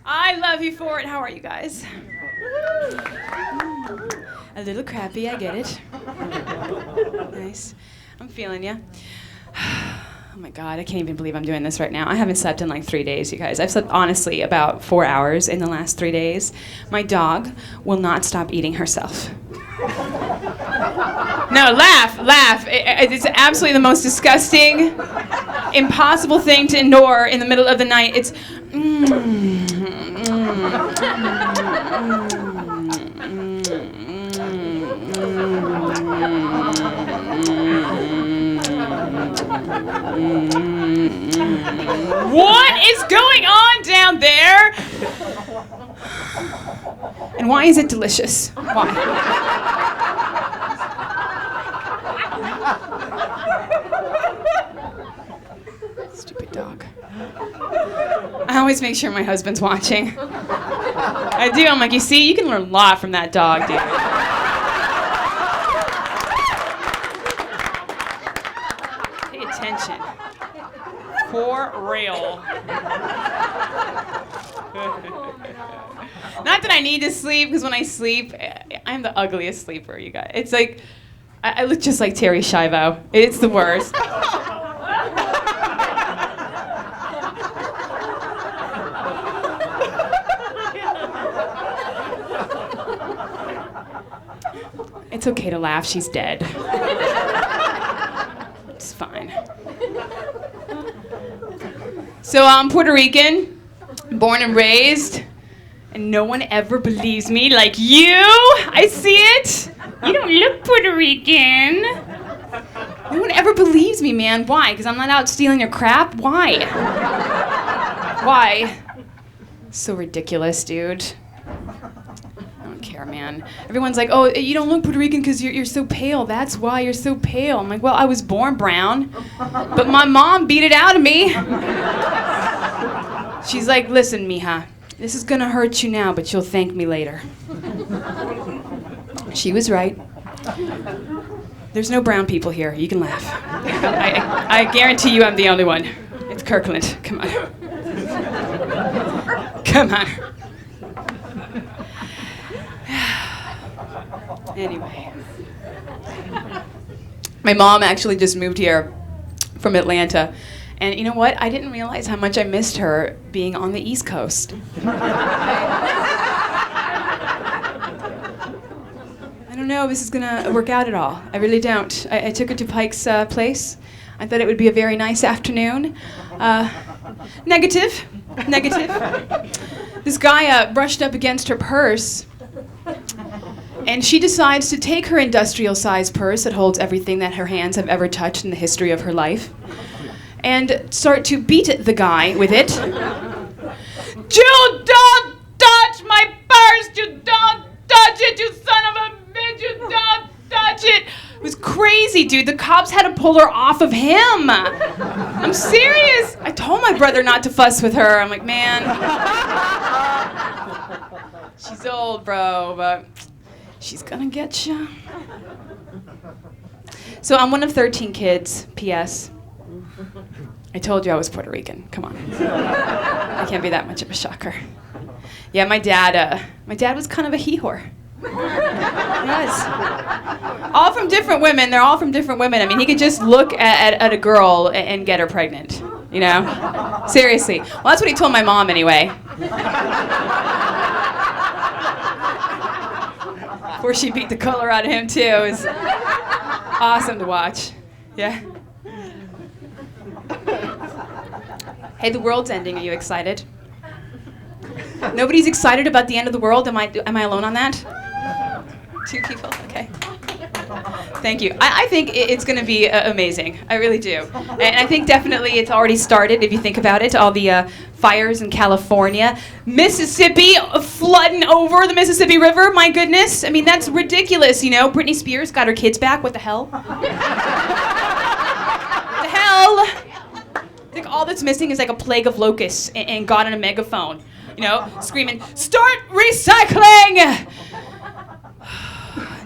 I love you for it. How are you guys? A little crappy, I get it. Nice. I'm feeling ya. Oh my God, I can't even believe I'm doing this right now. I haven't slept in like 3 days, you guys. I've slept, honestly, about 4 hours in the last 3 days. My dog will not stop eating herself. No, laugh. It's absolutely the most disgusting, impossible thing to endure in the middle of the night. It's... What is going on down there? And why is it delicious? Why? Stupid dog. I always make sure my husband's watching. I do. I'm like, you see, you can learn a lot from that dog, dude. Pay attention. For real. Not that I need to sleep, because when I sleep, I'm the ugliest sleeper, you guys. It's like, I look just like Terry Schiavo. It's the worst. It's okay to laugh, she's dead. It's fine. So I'm Puerto Rican, born and raised, and no one ever believes me like you. I see it. You don't look Puerto Rican. No one ever believes me, man. Why? Because I'm not out stealing your crap? Why? Why? So ridiculous, dude. I don't care, man. Everyone's like, oh, you don't look Puerto Rican because you're so pale. That's why you're so pale. I'm like, well, I was born brown, but my mom beat it out of me. She's like, listen, mija, this is gonna hurt you now, but you'll thank me later. She was right. There's no brown people here. You can laugh. I guarantee you I'm the only one. It's Kirkland. Come on. Come on. Anyway. My mom actually just moved here from Atlanta. And you know what? I didn't realize how much I missed her being on the East Coast. I don't know if this is gonna work out at all. I really don't. I took her to Pike's place. I thought it would be a very nice afternoon. Negative. This guy brushed up against her purse. And she decides to take her industrial-sized purse that holds everything that her hands have ever touched in the history of her life and start to beat the guy with it. You don't touch my purse! You don't touch it, you son of a bitch! You don't touch it! It was crazy, dude. The cops had to pull her off of him. I'm serious. I told my brother not to fuss with her. I'm like, man. She's old, bro, but she's gonna get ya. So I'm one of 13 kids, P.S. I told you I was Puerto Rican. Come on. I can't be that much of a shocker. Yeah, my dad was kind of a he-whore. He was. All from different women. They're all from different women. I mean, he could just look at a girl and get her pregnant, you know? Seriously. Well, that's what he told my mom anyway. Before she beat the color out of him, too. It was awesome to watch. Yeah. Hey, the world's ending. Are you excited? Nobody's excited about the end of the world? Am I alone on that? 2 people? Okay. Thank you. I think it's going to be amazing. I really do. And I think definitely it's already started, if you think about it. All the fires in California. Mississippi flooding over the Mississippi River. My goodness. I mean, that's ridiculous, you know. Britney Spears got her kids back. What the hell? What the hell? I think all that's missing is like a plague of locusts and God on a megaphone. You know, screaming, start recycling!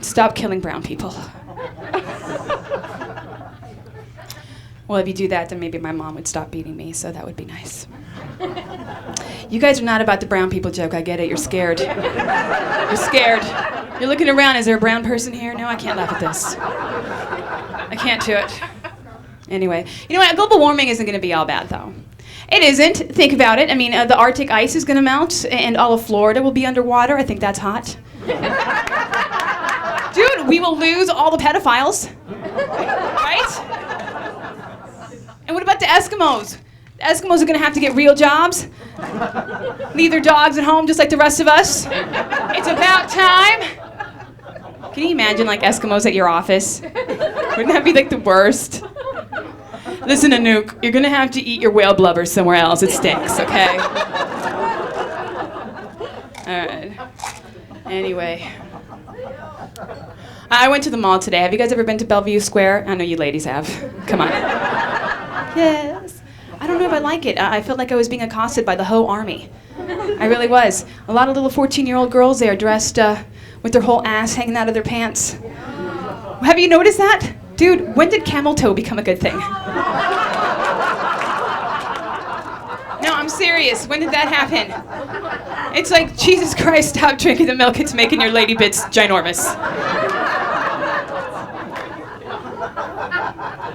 Stop killing brown people. Well, if you do that, then maybe my mom would stop beating me, so that would be nice. You guys are not about the brown people joke. I get it. You're scared. You're scared. You're looking around. Is there a brown person here? No, I can't laugh at this. I can't do it. Anyway, you know what? Global warming isn't going to be all bad, though. It isn't. Think about it. I mean, the Arctic ice is going to melt, and all of Florida will be underwater. I think that's hot. Dude, we will lose all the pedophiles. Right? And what about the Eskimos? The Eskimos are going to have to get real jobs. Leave their dogs at home just like the rest of us. It's about time. Can you imagine, like, Eskimos at your office? Wouldn't that be, like, the worst? Listen, Anouk, you're going to have to eat your whale blubber somewhere else. It stinks, okay? All right. Anyway. I went to the mall today. Have you guys ever been to Bellevue Square? I know you ladies have. Come on. Yes. I don't know if I like it. I felt like I was being accosted by the whole army. I really was. A lot of little 14-year-old girls there dressed with their whole ass hanging out of their pants. Have you noticed that? Dude, when did camel toe become a good thing? No, I'm serious. When did that happen? It's like, Jesus Christ, stop drinking the milk. It's making your lady bits ginormous.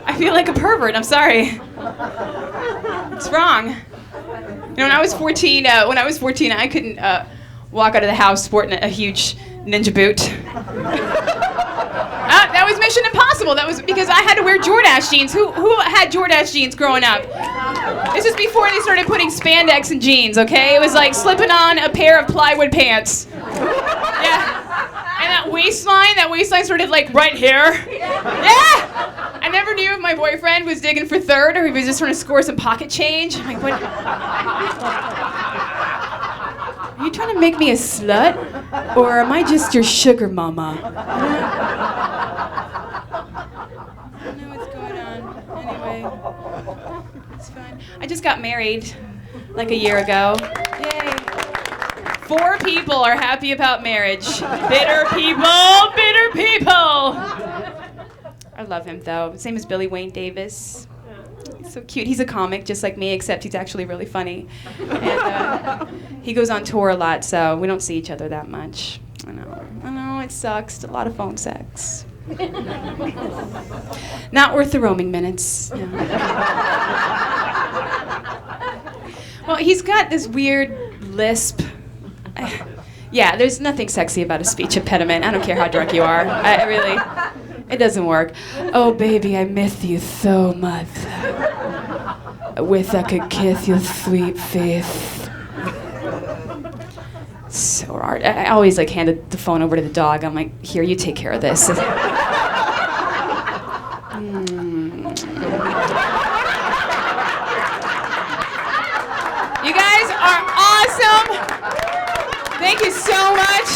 I feel like a pervert. I'm sorry. It's wrong. You know, when I was 14, I couldn't walk out of the house sporting a huge ninja boot. That was Mission Impossible. That was because I had to wear Jordache jeans. Who had Jordache jeans growing up? This was before they started putting spandex in jeans, okay? It was like slipping on a pair of plywood pants. Yeah. And that waistline started like right here. Yeah! I never knew if my boyfriend was digging for third or if he was just trying to score some pocket change. I'm like, what? Are you trying to make me a slut? Or am I just your sugar mama? I don't know what's going on. Anyway, it's fine. I just got married like a year ago. Yay. 4 people are happy about marriage. Bitter people, bitter people. I love him though. Same as Billy Wayne Davis. He's so cute. He's a comic just like me, except he's actually really funny. And he goes on tour a lot, so we don't see each other that much. I know, it sucks. It's a lot of phone sex. Not worth the roaming minutes. No. Well, he's got this weird lisp. Yeah, there's nothing sexy about a speech impediment. I don't care how drunk you are. It doesn't work. Oh, baby, I miss you so much. I wish I could kiss your sweet face. So hard. I always like handed the phone over to the dog. I'm like, here, you take care of this. You guys are awesome. Thank you so much.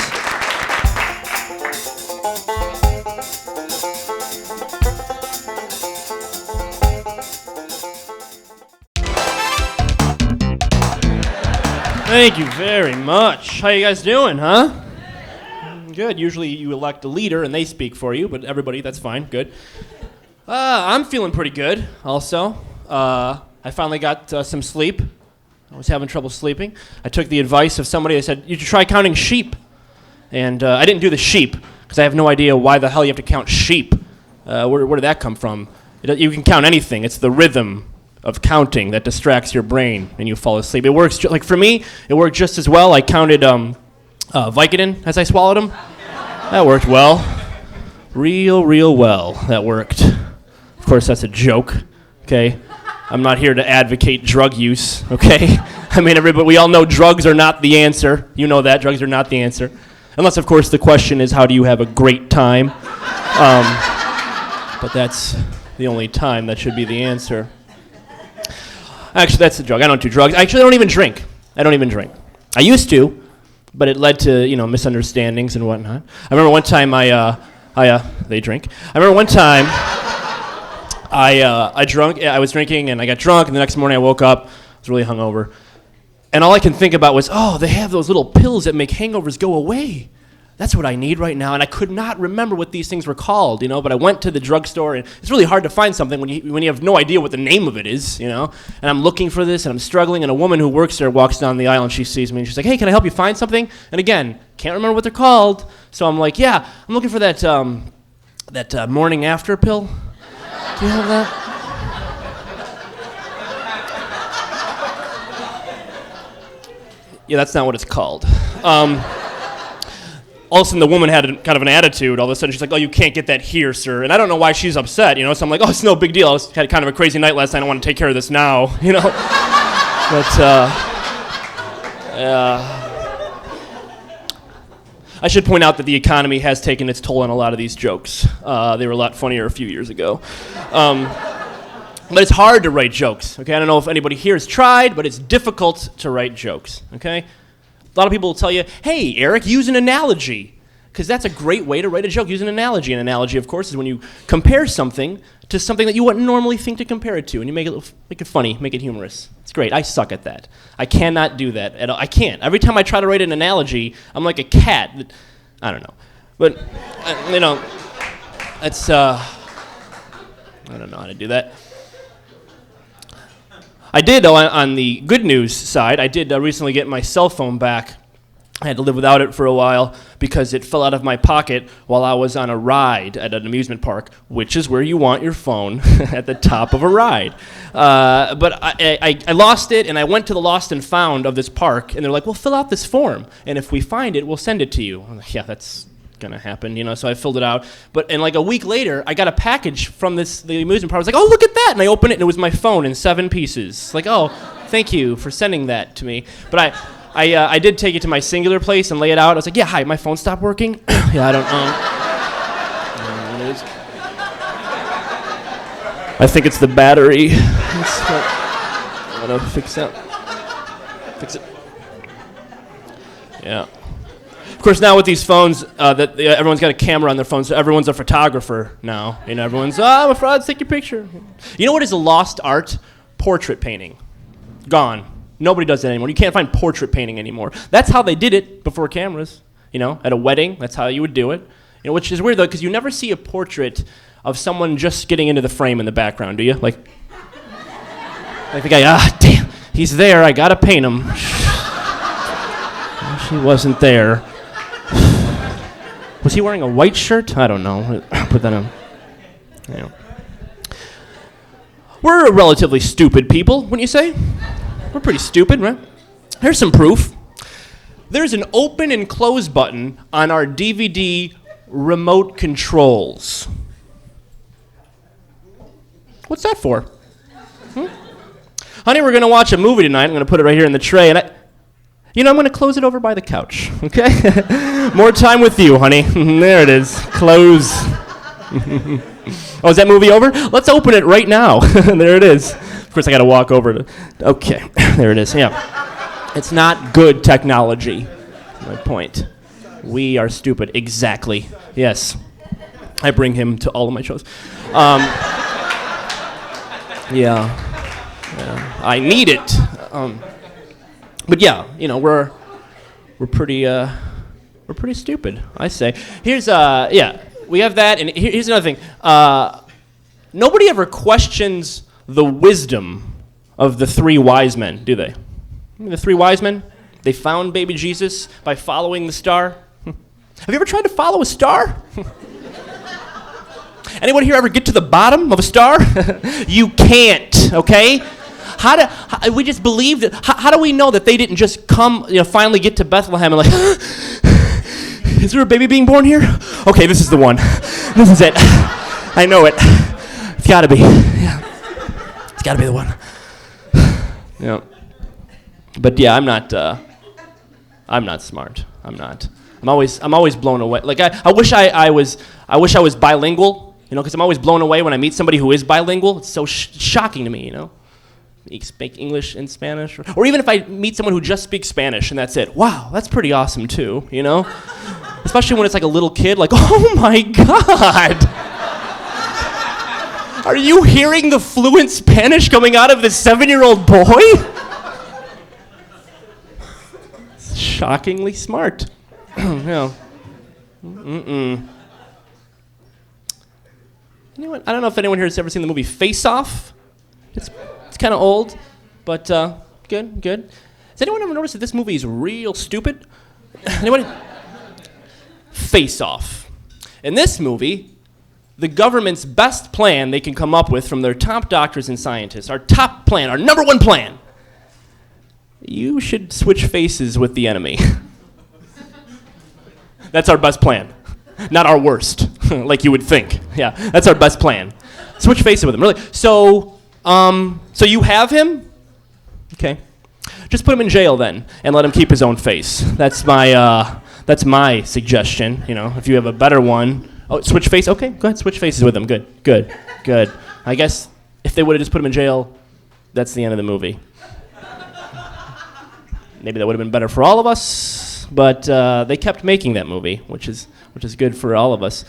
Thank you very much. How you guys doing, huh? Good. Usually you elect a leader and they speak for you, but everybody, that's fine. Good. I'm feeling pretty good also. I finally got some sleep. I was having trouble sleeping. I took the advice of somebody that said, you should try counting sheep. And I didn't do the sheep because I have no idea why the hell you have to count sheep. Where did that come from? You can count anything. It's the rhythm of counting that distracts your brain and you fall asleep. It works, like for me, it worked just as well. I counted Vicodin as I swallowed them. That worked well. Real well, that worked. Of course, that's a joke, okay? I'm not here to advocate drug use, okay? I mean, we all know drugs are not the answer. You know that, drugs are not the answer. Unless, of course, the question is, how do you have a great time? But that's the only time that should be the answer. Actually, that's a joke. I don't do drugs. Actually, I don't even drink. I used to, but it led to, misunderstandings and whatnot. I remember one time they drink. I remember one time I was drinking and I got drunk, and the next morning I woke up, I was really hungover. And all I can think about was, they have those little pills that make hangovers go away. That's what I need right now. And I could not remember what these things were called, but I went to the drugstore, and it's really hard to find something when you have no idea what the name of it is, And I'm looking for this, and I'm struggling, and a woman who works there walks down the aisle, and she sees me, and she's like, hey, can I help you find something? And again, can't remember what they're called. So I'm like, yeah, I'm looking for that morning after pill. Do you have that? Yeah, that's not what it's called. All of a sudden, the woman had kind of an attitude. All of a sudden, she's like, oh, you can't get that here, sir. And I don't know why she's upset, So I'm like, oh, it's no big deal. I had kind of a crazy night last night. I want to take care of this now, But, I should point out that the economy has taken its toll on a lot of these jokes. They were a lot funnier a few years ago. But it's hard to write jokes, okay? I don't know if anybody here has tried, but it's difficult to write jokes, okay? A lot of people will tell you, hey, Eric, use an analogy, because that's a great way to write a joke. Use an analogy. An analogy, of course, is when you compare something to something that you wouldn't normally think to compare it to, and you make it funny, make it humorous. It's great. I suck at that. I cannot do that at all. I can't. Every time I try to write an analogy, I'm like a cat. I don't know. But, it's, I don't know how to do that. I did, though, on the good news side, I did recently get my cell phone back. I had to live without it for a while because it fell out of my pocket while I was on a ride at an amusement park, which is where you want your phone, at the top of a ride. But I lost it, and I went to the lost and found of this park, and they're like, well, fill out this form, and if we find it, we'll send it to you. I'm like, yeah, that's gonna happen, so I filled it out. And like a week later, I got a package from the amusement park. I was like, oh, look at that, and I opened it, and it was my phone in 7 pieces. Like, oh, thank you for sending that to me. But I did take it to my singular place and lay it out. I was like, yeah, hi, my phone stopped working. Yeah, I don't I think it's the battery. I'm gonna fix it. Yeah. Of course, now with these phones, everyone's got a camera on their phone, so everyone's a photographer now. Everyone's, I'm a fraud, take your picture. You know what is a lost art? Portrait painting. Gone. Nobody does that anymore. You can't find portrait painting anymore. That's how they did it before cameras. At a wedding, that's how you would do it. Which is weird, though, because you never see a portrait of someone just getting into the frame in the background, do you? Like the guy, damn, he's there, I gotta paint him. She wasn't there. Was he wearing a white shirt? I don't know. Put that on. We're a relatively stupid people, wouldn't you say? We're pretty stupid, right? Here's some proof. There's an open and close button on our DVD remote controls. What's that for? Honey, we're going to watch a movie tonight. I'm going to put it right here in the tray, and I'm going to close it over by the couch, okay? More time with you, honey. There it is. Close. Oh, is that movie over? Let's open it right now. There it is. Of course, I got to walk over to... Okay, there it is. Yeah. It's not good technology. My point. We are stupid. Exactly. Yes. I bring him to all of my shows. Yeah. I need it. But yeah, we're pretty stupid, I say. Here's we have that, and here's another thing. Nobody ever questions the wisdom of the 3 wise men, do they? The 3 wise men, they found baby Jesus by following the star. Have you ever tried to follow a star? Anyone here ever get to the bottom of a star? You can't, okay? We just believe that. How do we know that they didn't just come, finally get to Bethlehem and like, is there a baby being born here? Okay, this is the one. This is it. I know it. It's got to be. Yeah. It's got to be the one. Yeah. But yeah, I'm not smart. I'm not. I'm always blown away. Like I wish I was bilingual, because I'm always blown away when I meet somebody who is bilingual. It's so shocking to me, You speak English and Spanish, or even if I meet someone who just speaks Spanish and that's it. Wow, that's pretty awesome too, Especially when it's like a little kid, like, oh my God. Are you hearing the fluent Spanish coming out of this 7-year-old boy? Shockingly smart. Anyone? I don't know if anyone here has ever seen the movie Face Off. It's kind of old, but good. Has anyone ever noticed that this movie is real stupid? Anyone? Face Off. In this movie, the government's best plan they can come up with from their top doctors and scientists, our top plan, our number one plan, you should switch faces with the enemy. That's our best plan. Not our worst, like you would think. Yeah, that's our best plan. Switch faces with him, really. So you have him? Okay. Just put him in jail then, and let him keep his own face. That's my suggestion. You know, if you have a better one. Oh, switch face? Okay, go ahead, switch faces with him. Good. I guess if they would have just put him in jail, that's the end of the movie. Maybe that would have been better for all of us, but they kept making that movie, which is good for all of us.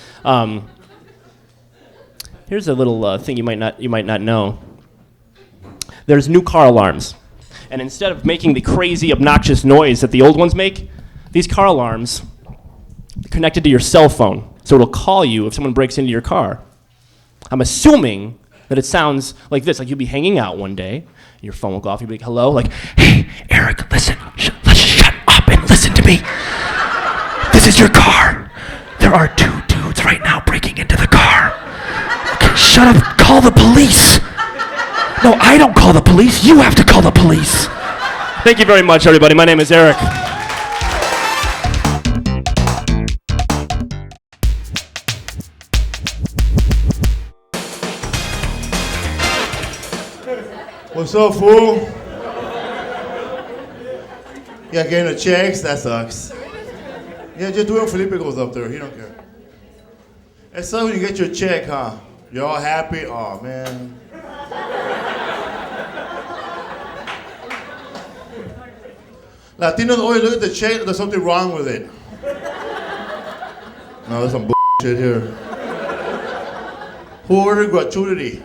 Here's a little thing you might not know. There's new car alarms, and instead of making the crazy, obnoxious noise that the old ones make, these car alarms are connected to your cell phone, so it'll call you if someone breaks into your car. I'm assuming that it sounds like this, like you'll be hanging out one day, and your phone will go off, you'll be like, hello, like, hey, Eric, listen, let's shut up and listen to me. This is your car. There are 2 dudes right now breaking into the car. Okay, shut up, call the police. No, I don't call the police, you have to call the police. Thank you very much, everybody. My name is Eric. What's up, fool? Yeah, getting the checks? That sucks. Yeah, just do it when Felipe goes up there. He don't care. It sucks when you get your check, huh? You're all happy? Oh, man. Latinos always look at the check, there's something wrong with it. No, there's some bullshit here. Who ordered gratuity?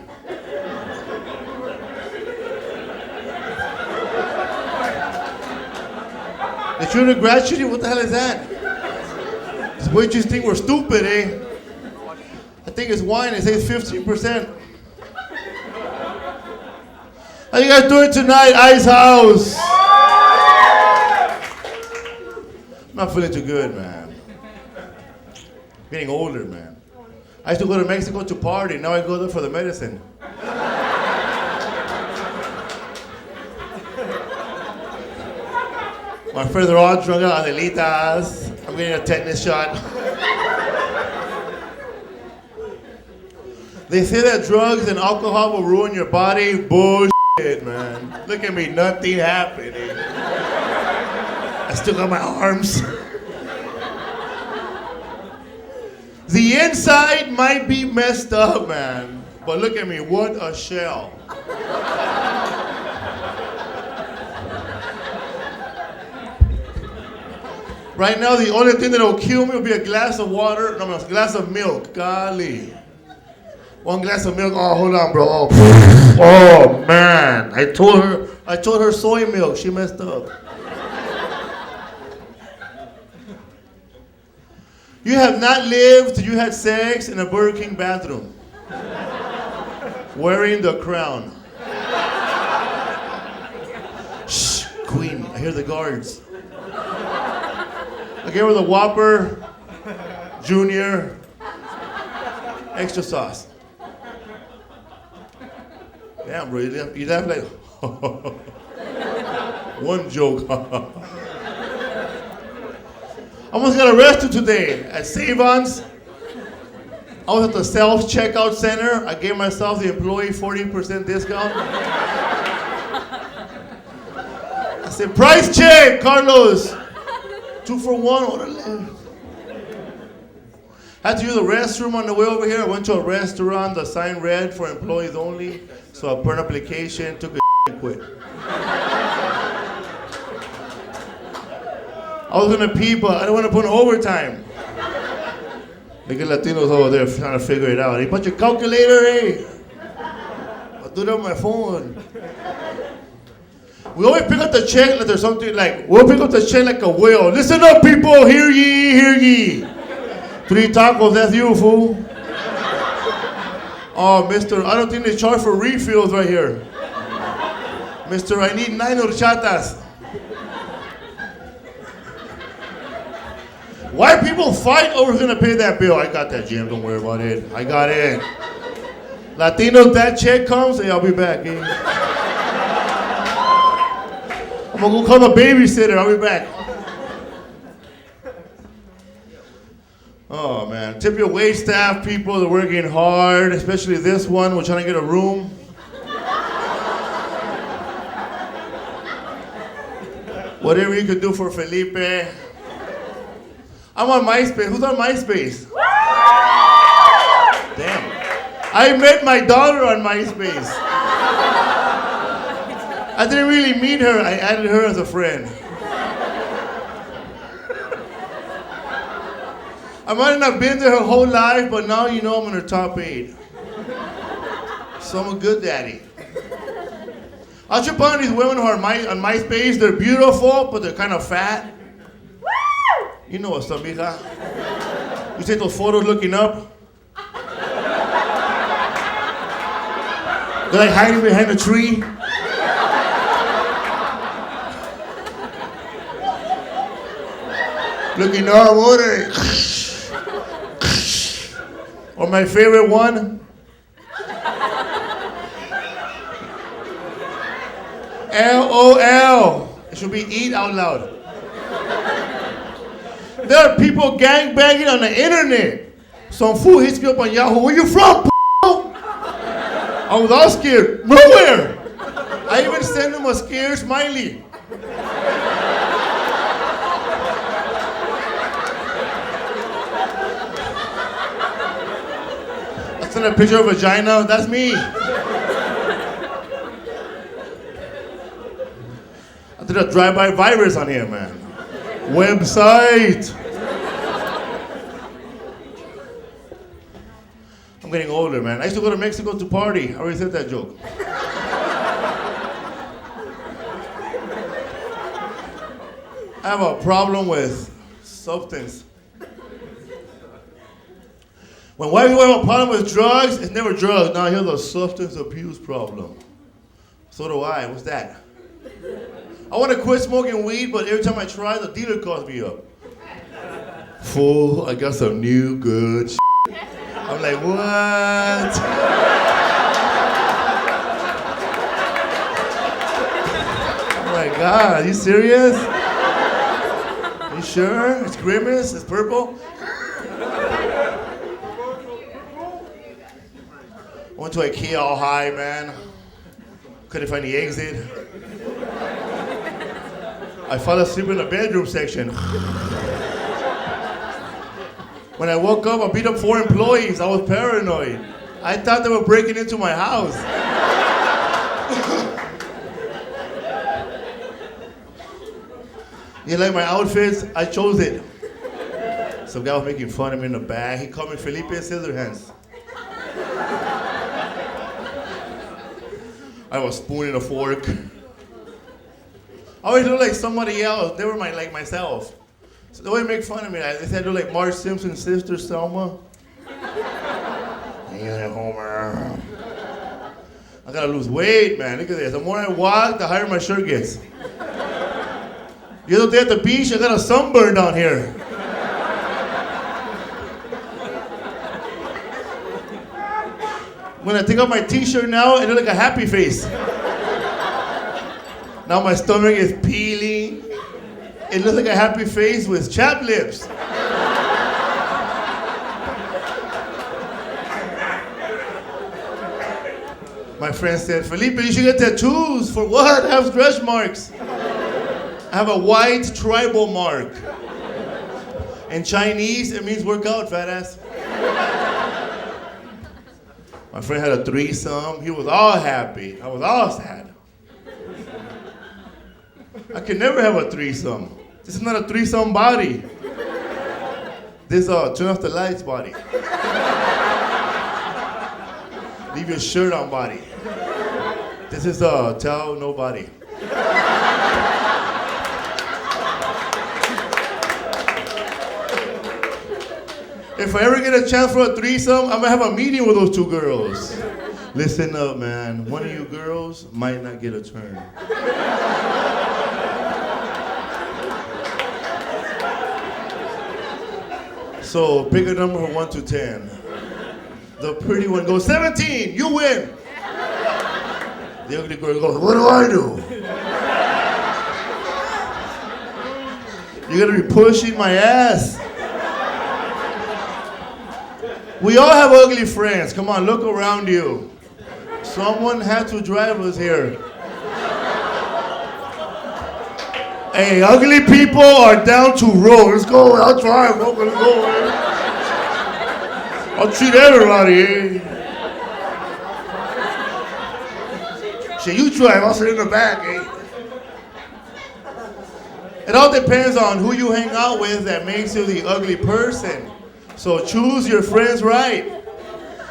The children gratuity? What the hell is that? This waiters think we're stupid, eh? I think it's wine. It says 15%. How you guys doing tonight, Ice House? I'm not feeling too good, man. Getting older, man. I used to go to Mexico to party. Now I go there for the medicine. My friends are all drunk on Adelitas. I'm getting a tetanus shot. They say that drugs and alcohol will ruin your body. Bullshit, man. Look at me, nothing happening. I still got my arms. The inside might be messed up, man. But look at me, what a shell. Right now, the only thing that will kill me will be a glass of water, no, a glass of milk. Golly. One glass of milk. Oh, hold on, bro. Oh man. I told her soy milk. She messed up. You have not lived till you had sex in a Burger King bathroom. Wearing the crown. Shh, Queen. I hear the guards. I gave her the Whopper, Junior, extra sauce. Damn, bro, you laugh like, one joke. I almost got arrested today at Savon's. I was at the self-checkout center. I gave myself, the employee, 40% discount. I said, price check, Carlos. 2 for 1, orale. Had to use the restroom on the way over here. I went to a restaurant, the sign read for employees only. So I put an application, took a and quit. I was gonna pee, but I didn't want to put in overtime. Look at Latinos over there trying to figure it out. Hey, put your calculator, eh? I'll do that on my phone. We always pick up the check like there's something like, we'll pick up the check like a whale. Listen up, people, hear ye, hear ye. 3 tacos, that's you, fool. Oh, mister, I don't think they charge for refills right here. Mister, I need 9 horchatas. Why people fight over who's gonna pay that bill? I got that, Jim, don't worry about it. I got it. Latinos, that check comes, hey, I'll be back, eh? I'm gonna go call a babysitter, I'll be back. Oh man, tip your wait staff, people, they're working hard, especially this one, we're trying to get a room. Whatever you could do for Felipe. I'm on MySpace. Who's on MySpace? Damn. I met my daughter on MySpace. I didn't really meet her. I added her as a friend. I might not have been there her whole life, but now you know I'm in her top 8. So I'm a good daddy. I trip on these women who are on MySpace. They're beautiful, but they're kind of fat. You know what's up, mija. You take those photos looking up. They're like hiding behind a tree. Looking up, what are they? Or my favorite one. LOL. It should be eat out loud. There are people gangbanging on the internet. Some fool hits me up on Yahoo. Where you from, I was all scared. Nowhere. I even sent him a scared smiley. I sent a picture of a vagina. That's me. I did a drive-by virus on here, man. Website. I'm getting older, man. I used to go to Mexico to party. I already said that joke. I have a problem with substance. When white people have a problem with drugs, it's never drugs. Now here's a substance abuse problem. So do I. What's that? I want to quit smoking weed, but every time I try, the dealer calls me up. Fool, I got some new good shit. I'm like, what? Oh my God, are you serious? You sure? It's Grimace? It's purple? I went to IKEA all high, man. Couldn't find the exit. I fell asleep in the bedroom section. When I woke up, I beat up 4 employees. I was paranoid. I thought they were breaking into my house. You like my outfits? I chose it. Some guy was making fun of me in the back. He called me Felipe Scissorhands. I was spooning a fork. I always look like somebody else. They were like myself. So they always make fun of me. They said I look like Marge Simpson's sister, Selma. Yeah, Homer. I gotta lose weight, man. Look at this. The more I walk, the higher my shirt gets. The other day at the beach, I got a sunburn down here. When I take off my t-shirt now, it looks like a happy face. Now my stomach is peeling. It looks like a happy face with chapped lips. My friend said, Felipe, you should get tattoos. For what? I have stretch marks. I have a white tribal mark. In Chinese, it means work out, fat ass. My friend had a threesome. He was all happy. I was all sad. I can never have a threesome. This is not a threesome body. This is a turn off the lights body. Leave your shirt on body. This is a tell nobody. If I ever get a chance for a threesome, I'm gonna have a meeting with those two girls. Listen up, man. One of you girls might not get a turn. So pick a number from 1 to 10. The pretty one goes 17. You win. The ugly girl goes, what do I do? You're gonna be pushing my ass. We all have ugly friends. Come on, look around you. Someone had to drive us here. Hey, ugly people are down to roll. Let's go. I'll drive. I'm gonna go. Man. I'll treat everybody. Eh? Shit, you drive. I'll sit in the back. Eh? It all depends on who you hang out with that makes you the ugly person. So choose your friends right.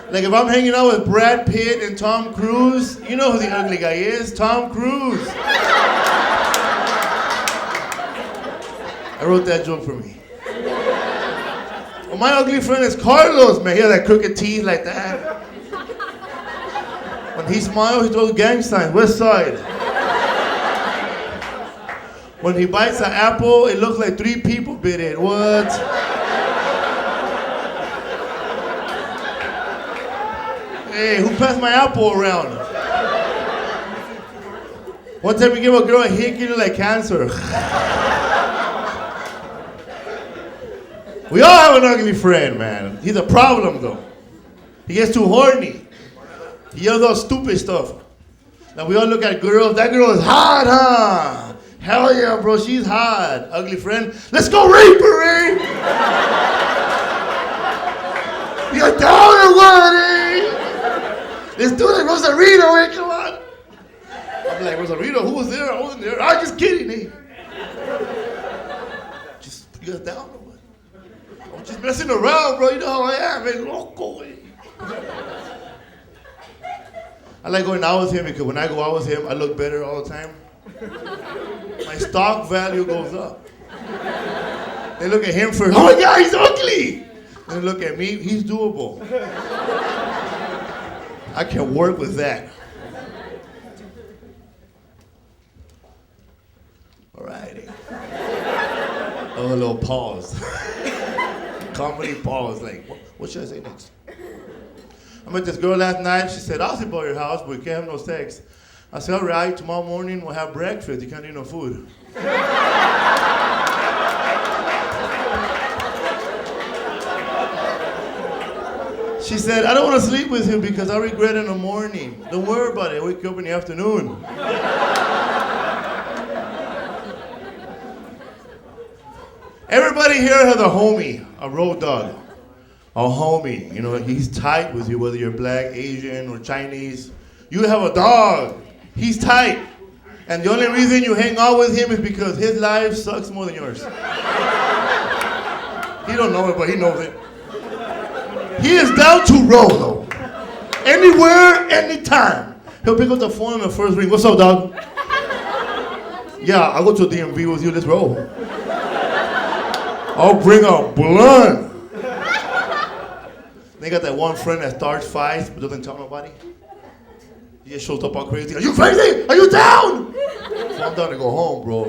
Like if I'm hanging out with Brad Pitt and Tom Cruise, you know who the ugly guy is, Tom Cruise. I wrote that joke for me. Well, my ugly friend is Carlos, man. He has that crooked teeth like that. When he smiles, he throws gang signs, West Side. When he bites an apple, it looks like 3 people bit it. What? Hey, who passed my apple around? One time we gave a girl a hickey like cancer. We all have an ugly friend, man. He's a problem, though. He gets too horny. He yells all stupid stuff. Now we all look at girls. That girl is hot, huh? Hell yeah, bro. She's hot. Ugly friend. Let's go rape her, eh? You're down or what, eh? Let's do it, Rosarito, eh? Come on. I'm like, Rosarito, who was there? I wasn't there. I'm just kidding, eh? Just, you guys down or what? I'm just messing around, bro. You know how I am, man. Loco, eh? I like going out with him because when I go out with him, I look better all the time. My stock value goes up. They look at him first, oh my God, he's ugly. Then they look at me, he's doable. I can work with that. All righty. Oh, a little pause. Comedy pause, like, what should I say next? I met this girl last night. She said, I'll sleep at your house, but we can't have no sex. I said, all right, tomorrow morning we'll have breakfast. You can't eat no food. She said, I don't want to sleep with you because I regret it in the morning. Don't worry about it. I wake up in the afternoon. Everybody here has a homie, a road dog. A homie, you know, he's tight with you, whether you're black, Asian, or Chinese. You have a dog. He's tight. And the only reason you hang out with him is because his life sucks more than yours. He don't know it, but he knows it. He is down to roll, though. Anywhere, anytime. He'll pick up the phone on the first ring. What's up, dog? Yeah, I'll go to the DMV with you. Let's roll. I'll bring a blunt. They got that one friend that starts fights but doesn't tell nobody. He just shows up all crazy. Are you crazy? Are you down? So I'm down to go home, bro.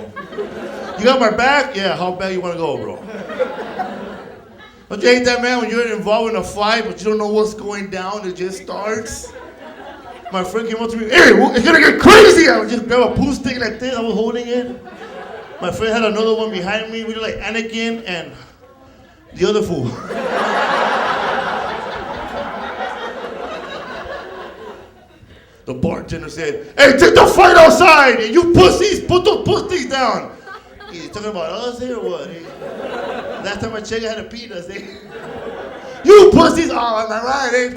You got my back? Yeah, how bad you want to go, bro? Don't you hate that, man, when you're involved in a fight but you don't know what's going down? It just starts. My friend came up to me, hey, it's gonna get crazy. I would just grab a pool stick like this. I was holding it. My friend had another one behind me. We were like Anakin and the other fool. The bartender said, hey, take the fight outside. And you pussies, put those pussies down. He's talking about us here or what? Last time I checked, I had a penis. You pussies, oh, am I right?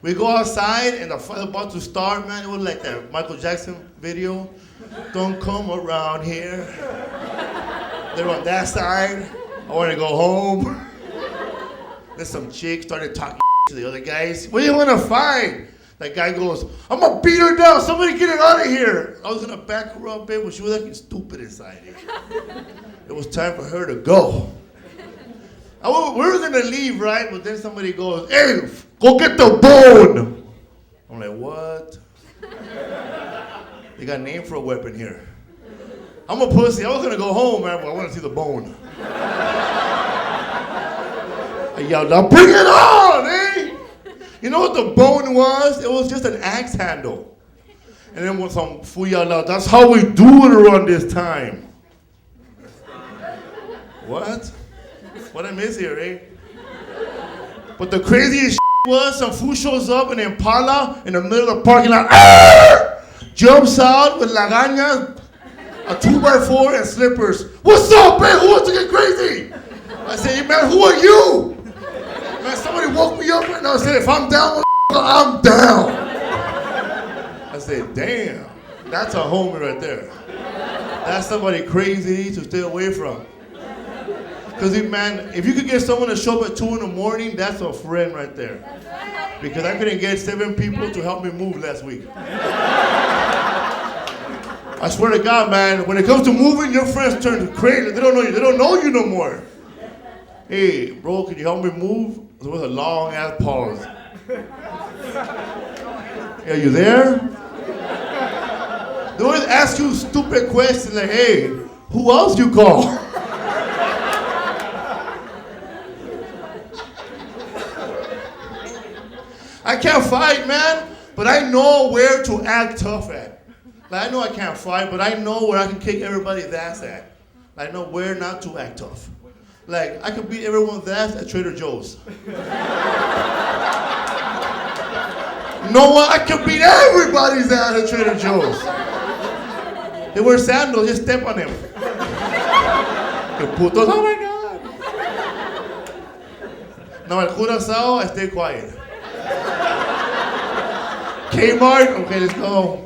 We go outside and the fight about to start, man. It was like that Michael Jackson video. Don't come around here. They're on that side. I want to go home. Then some chick started talking to the other guys. What do you want to fight? That guy goes, I'm going to beat her down. Somebody get her out of here. I was going to back her up, babe, but she was acting stupid inside here. It was time for her to go. We were gonna leave, right? But then somebody goes, "Hey, go get the bone." I'm like, "What?" They got a name for a weapon here. I'm a pussy. I was gonna go home, man, but I want to see the bone. I yelled out, "Bring it on, eh?" You know what the bone was? It was just an axe handle. And then when some fool yelled out, "That's how we do it around this time." What? What I miss here, eh? But the craziest was some fool shows up in Impala in the middle of the parking lot, jumps out with lagañas, a 2x4 and slippers. "What's up, man? Who wants to get crazy?" I said, "Hey, man, who are you?" Man, somebody woke me up and I said, "If I'm down, I'm down." I said, "Damn, that's a homie right there. That's somebody crazy to stay away from." Because, man, if you could get someone to show up at 2 in the morning, that's a friend right there. Because I couldn't get 7 people to help me move last week. I swear to God, man, when it comes to moving, your friends turn crazy. They don't know you. They don't know you no more. "Hey, bro, can you help me move?" There was a long-ass pause. "Hey, are you there?" They always ask you stupid questions like, "Hey, who else you call?" I can't fight, man, but I know where to act tough at. Like, I know I can't fight, but I know where I can kick everybody's ass at. I know where not to act tough. Like, I could beat everyone's ass at Trader Joe's. You know what? I can beat everybody's ass at Trader Joe's. They wear sandals, just step on them. Que putos, oh my God. Now at Curaçao, I stay quiet. Kmart, okay, let's go.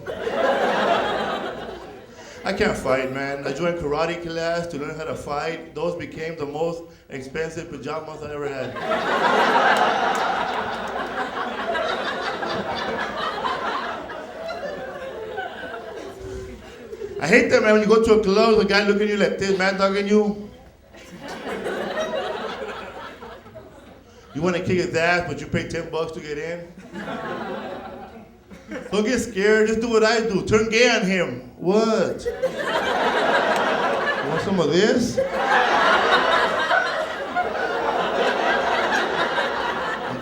I can't fight, man. I joined karate class to learn how to fight. Those became the most expensive pajamas I ever had. I hate that, man, when you go to a club, the guy looking at you like this, mad dogging you. You want to kick his ass, but you pay $10 to get in. Don't get scared, just do what I do. Turn gay on him. What? You want some of this?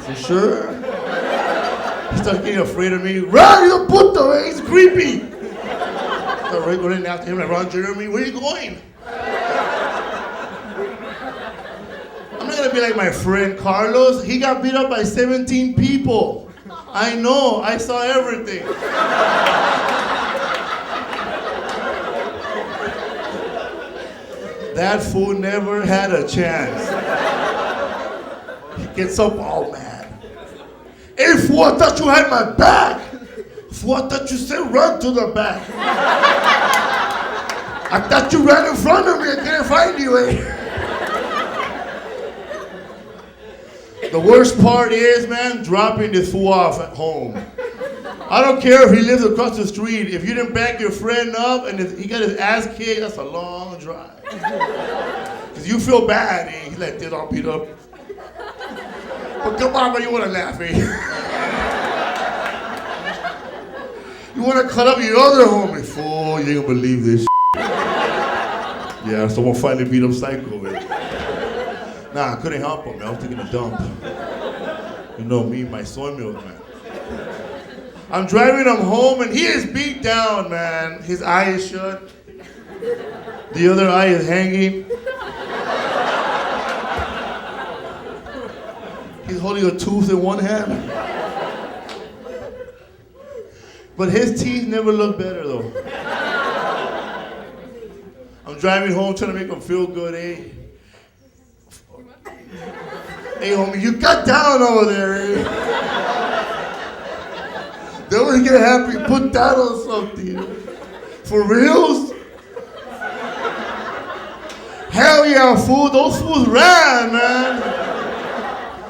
For sure? He starts getting afraid of me. Run, he's a puto, man. He's creepy. I start running after him like, "Ron Jeremy, where are you going?" I'm not gonna be like my friend Carlos. He got beat up by 17 people. I know, I saw everything. That fool never had a chance. He gets up all mad. "Hey, fool, I thought you had my back. Fool, I thought you said run to the back. I thought you ran in front of me and didn't find you, eh?" The worst part is, man, dropping this fool off at home. I don't care if he lives across the street. If you didn't back your friend up and he got his ass kicked, that's a long drive. Because you feel bad, eh? He's like this all beat up. But come on, man, you want to laugh, eh? You want to cut up your other homie. Fool, you ain't gonna believe this. Yeah, someone finally beat up Psycho, man. Nah, I couldn't help him, man. I was taking a dump. You know me, my soy milk, man. I'm driving him home, and he is beat down, man. His eye is shut. The other eye is hanging. He's holding a tooth in one hand. But his teeth never look better, though. I'm driving home trying to make him feel good, eh? Hey, homie, you got down over there, eh? They want to get happy, put that on something. For reals? Hell yeah, fool. Those fools ran, man.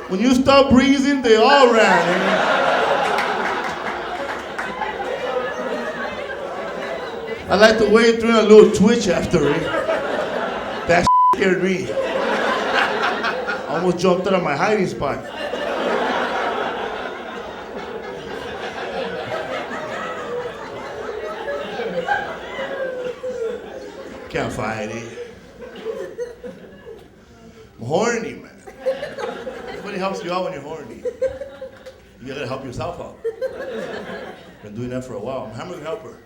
When you stop breathing, they all ran, eh? I like the way it threw a little twitch after it. That scared me. I Almost jumped out of my hiding spot. Can't fight it. I'm horny, man. Nobody helps you out when you're horny. You gotta help yourself out. Been doing that for a while. I'm Hammer Helper.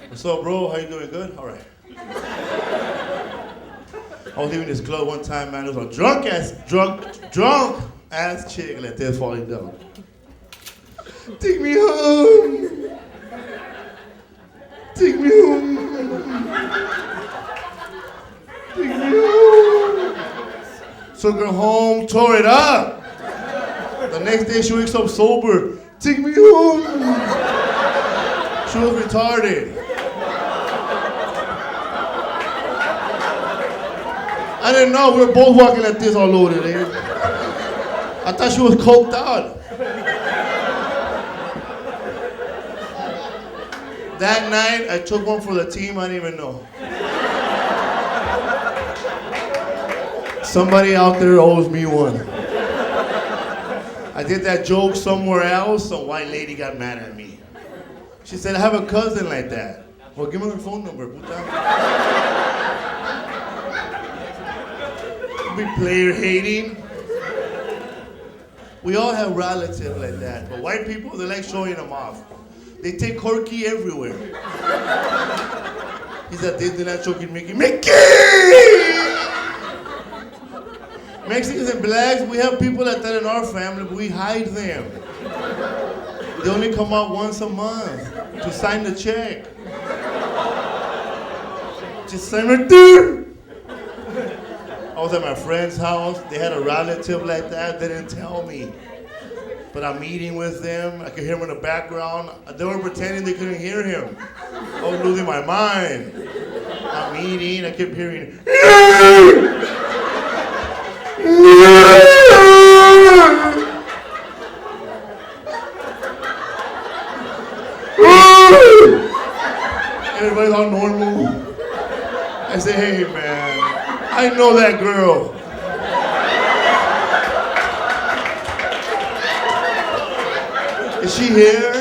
What's up, bro? How you doing? Good? All right. I was leaving this club one time, man. There was a drunk ass chick like this falling down. Take me home. Take me home. Take me home. Took her home, tore it up. The next day she wakes up sober. Take me home. She was retarded. I didn't know, we were both walking like this all loaded, eh? I thought she was coked out. That night, I took one for the team I didn't even know. Somebody out there owes me one. I did that joke somewhere else, a white lady got mad at me. She said, I have a cousin like that. Well, give me her phone number, puta. Be player hating. We all have relatives like that, but white people, they like showing them off. They take Corky everywhere. He's at Disneyland choking Mickey. Mickey! Mexicans and blacks, we have people like that in our family, but we hide them. They only come out once a month to sign the check. Just sign right there. I was at my friend's house. They had a relative like that. They didn't tell me. But I'm eating with them. I could hear him in the background. They were pretending they couldn't hear him. I was losing my mind. I'm eating. I kept hearing. Everybody's all normal. I say, hey, man. I know that girl. Is she here?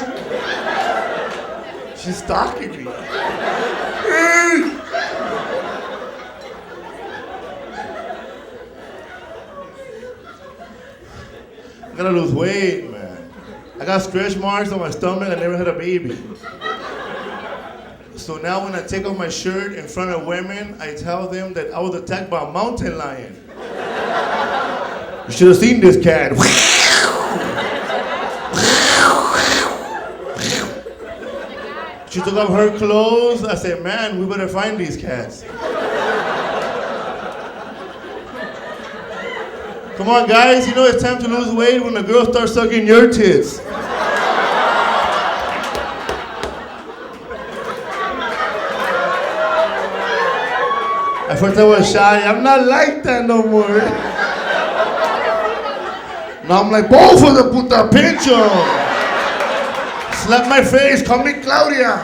She's stalking me. I gotta lose weight, man. I got stretch marks on my stomach. I never had a baby. So now when I take off my shirt in front of women, I tell them that I was attacked by a mountain lion. You should have seen this cat. She took off her clothes. I said, man, we better find these cats. Come on, guys, you know it's time to lose weight when the girl starts sucking your tits. At first I was shy. I'm not like that no more. Now I'm like, both of the puta, pinch 'em. Slap my face, call me Claudia.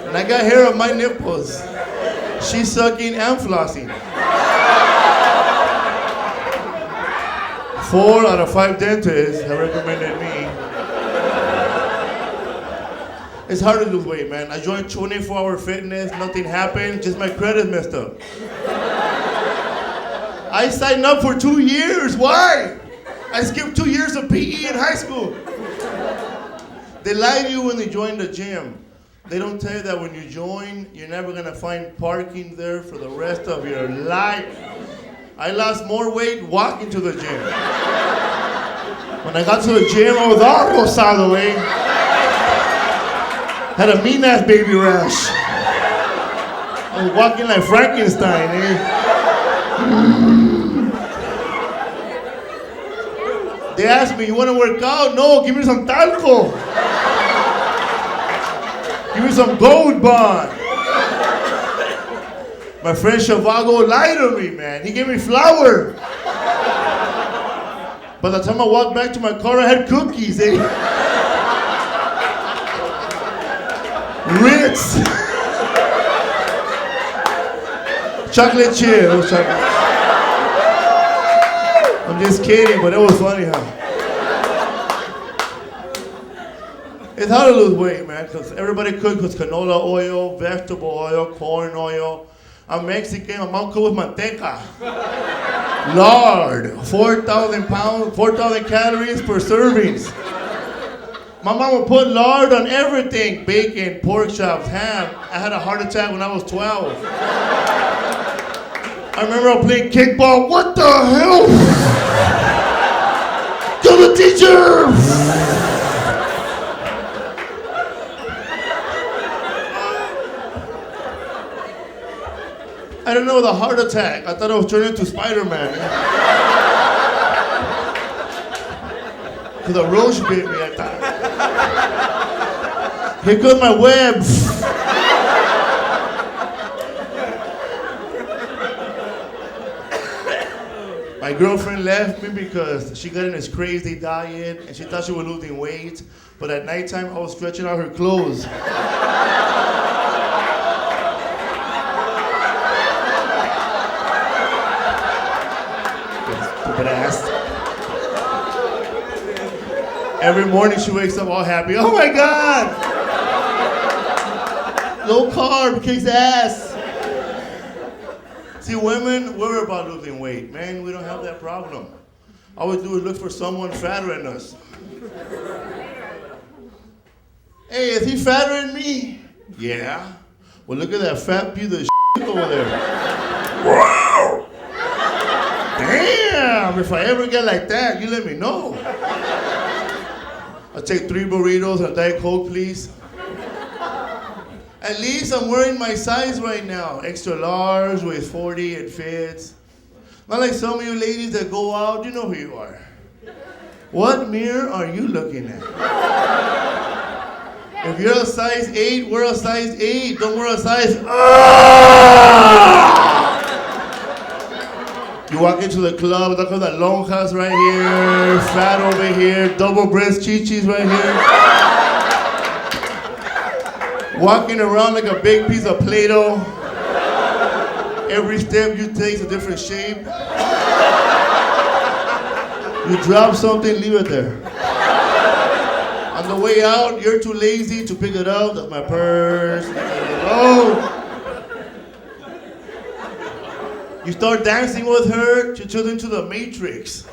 And I got hair on my nipples. She's sucking and flossing. 4 out of 5 dentists have recommended me. It's hard to lose weight, man. I joined 24-hour fitness, nothing happened, just my credit messed up. I signed up for 2 years, why? I skipped 2 years of PE in high school. They lie to you when they join the gym. They don't tell you that when you join, you're never gonna find parking there for the rest of your life. I lost more weight walking to the gym. When I got to the gym, I was all rosado, eh? Had a mean-ass baby rash. I was walking like Frankenstein, eh? They asked me, you want to work out? No, give me some talco. Give me some gold bond. My friend Shavago lied to me, man. He gave me flour. By the time I walked back to my car, I had cookies, eh? Ritz. Chocolate chip. It was chocolate. I'm just kidding, but it was funny, huh? It's hard to lose weight, man, because everybody cooks with canola oil, vegetable oil, corn oil. I'm Mexican. My mom cooks with manteca. Lard. 4,000 pounds, 4,000 calories per servings. My mom would put lard on everything. Bacon, pork chops, ham. I had a heart attack when I was 12. I remember I playing kickball. What the hell? Tell the teacher! I didn't know the heart attack. I thought I was turning into Spider-Man. Because a roach bit me, I thought. Here goes my web. My girlfriend left me because she got in this crazy diet and she thought she was losing weight. But at nighttime, I was stretching out her clothes. Stupid ass. Every morning she wakes up all happy. Oh my God! Low carb kicks ass. See, women, we're about losing weight. Man, we don't have that problem. All we do is look for someone fatter than us. Hey, is he fatter than me? Yeah. Well, look at that fat piece of shit over there. Wow! Damn, if I ever get like that, you let me know. I'll take 3 burritos and a Diet Coke, please. At least I'm wearing my size right now. Extra large, weighs 40, it fits. Not like some of you ladies that go out, you know who you are. What mirror are you looking at? If you're a size 8, wear a size 8. Don't wear a size... You walk into the club, look at the lonjas right here, fat over here, double breast chichis right here. Walking around like a big piece of Play-Doh. Every step you take is a different shape. You drop something, leave it there. On the way out, you're too lazy to pick it up. That's my purse. Oh. You start dancing with her, she turns into the Matrix.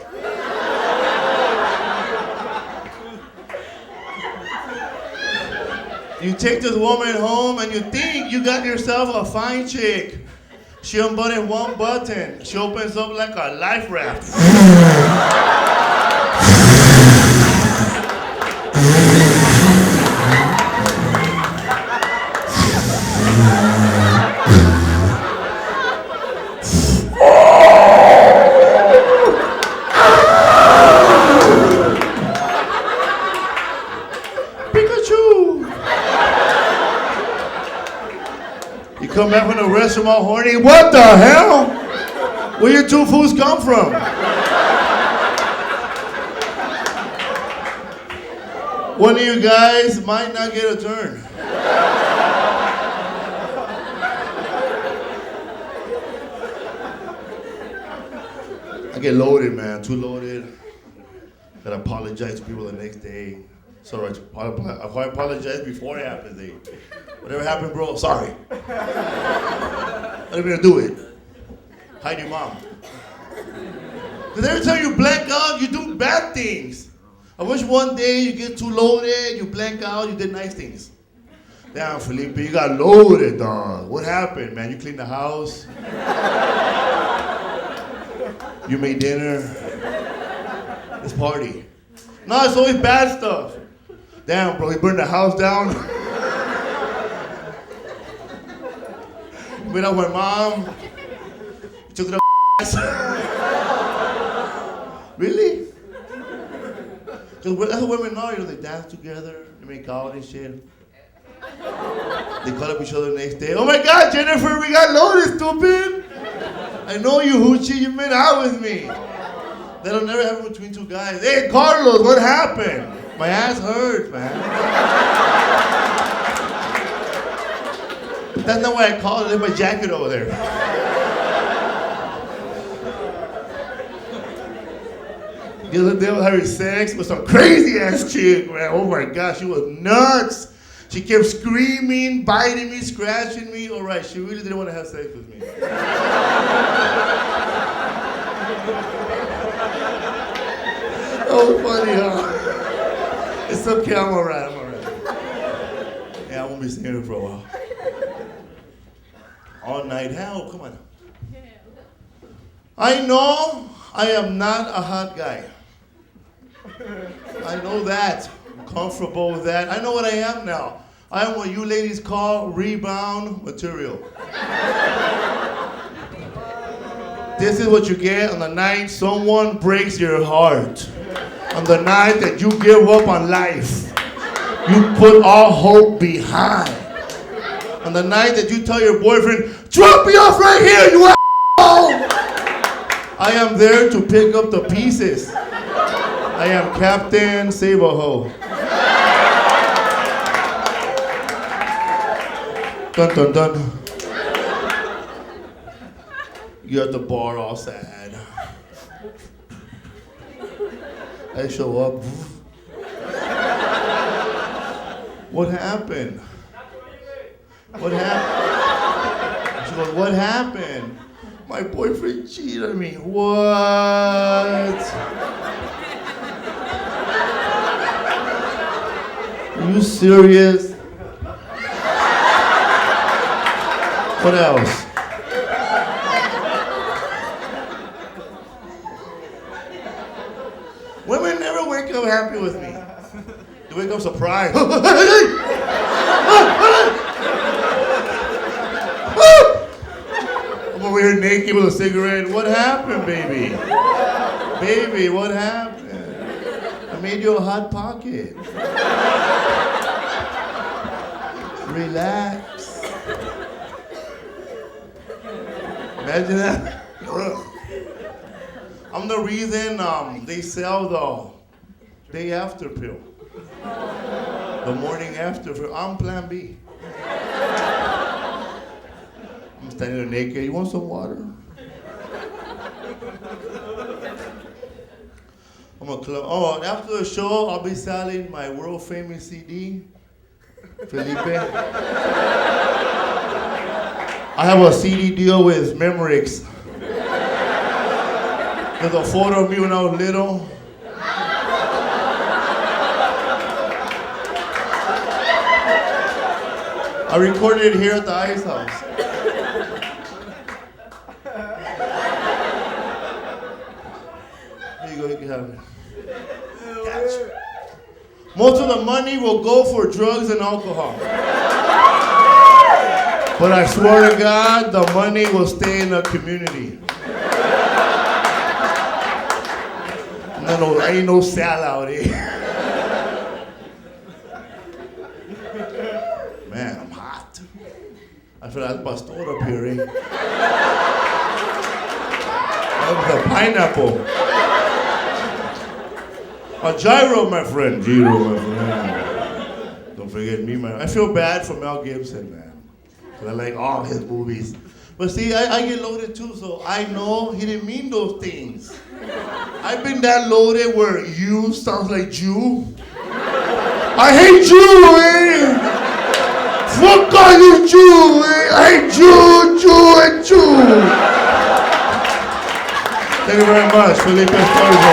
You take this woman home and you think you got yourself a fine chick. She unbuttons one button. She opens up like a life raft. Come back from the restroom all horny. What the hell? Where your 2 fools come from? One of you guys might not get a turn. I get loaded, man. Too loaded. Gotta apologize to people the next day. Sorry, I apologize before it happens. Whatever happened, bro, sorry. I didn't mean to do it. Hide your mom. Because every time you blank out, you do bad things. I wish one day you get too loaded, you blank out, you did nice things. Damn, Felipe, you got loaded, dog. What happened, man? You cleaned the house. You made dinner. Let's party. No, it's always bad stuff. Damn, bro, he burned the house down. Went out with my mom. He took it up ass. Really? Because that's what women are, you know, they dance together, they make out and shit. They call up each other the next day. Oh my God, Jennifer, we got loaded, stupid. I know you, hoochie, you been out with me. That'll never happen between 2 guys. Hey, Carlos, what happened? My ass hurts, man. That's not why I called it. There's my jacket over there. The other day I was having sex with some crazy ass chick, man. Oh my gosh, she was nuts. She kept screaming, biting me, scratching me. All right, she really didn't want to have sex with me. Oh, funny, huh? It's okay, I'm all right. Yeah, I won't be seeing her for a while. All night, hell, come on. I know I am not a hot guy. I know that. I'm comfortable with that. I know what I am now. I am what you ladies call rebound material. This is what you get on the night someone breaks your heart. On the night that you give up on life. You put all hope behind. On the night that you tell your boyfriend, drop me off right here, you asshole! I am there to pick up the pieces. I am Captain Save-A-Ho. Dun dun dun. You're at the bar all sad. I show up. What happened? What happened? She goes, what happened? My boyfriend cheated on me. What? Are you serious? What else? Women never wake up happy with me. They wake up surprised. I'm over here naked with a cigarette. What happened, baby? Baby, what happened? I made you a hot pocket. Relax. Imagine that. I'm the reason they sell the day after pill. The morning after pill. I'm plan B. I'm standing there naked. You want some water? I'm a club. Oh, after the show, I'll be selling my world famous CD. Felipe. I have a CD deal with Memorex. There's a photo of me when I was little. I recorded it here at the Ice House. Here you go, you can have it. Gotcha. Most of the money will go for drugs and alcohol. But I swear to God, the money will stay in the community. No, I ain't no sellout here. Man, I'm hot. I feel like pastor up here, eh? That was a pineapple. A gyro, my friend. Gyro, my friend. Don't forget me, man. I feel bad for Mel Gibson, man. Because I like all his movies. But see, I get loaded too, so I know he didn't mean those things. I've been that loaded where you sounds like Jew. I hate you, eh? Fuck all you Jew, eh? I hate Jew, and Jew. Thank you very much, Felipe Esparza.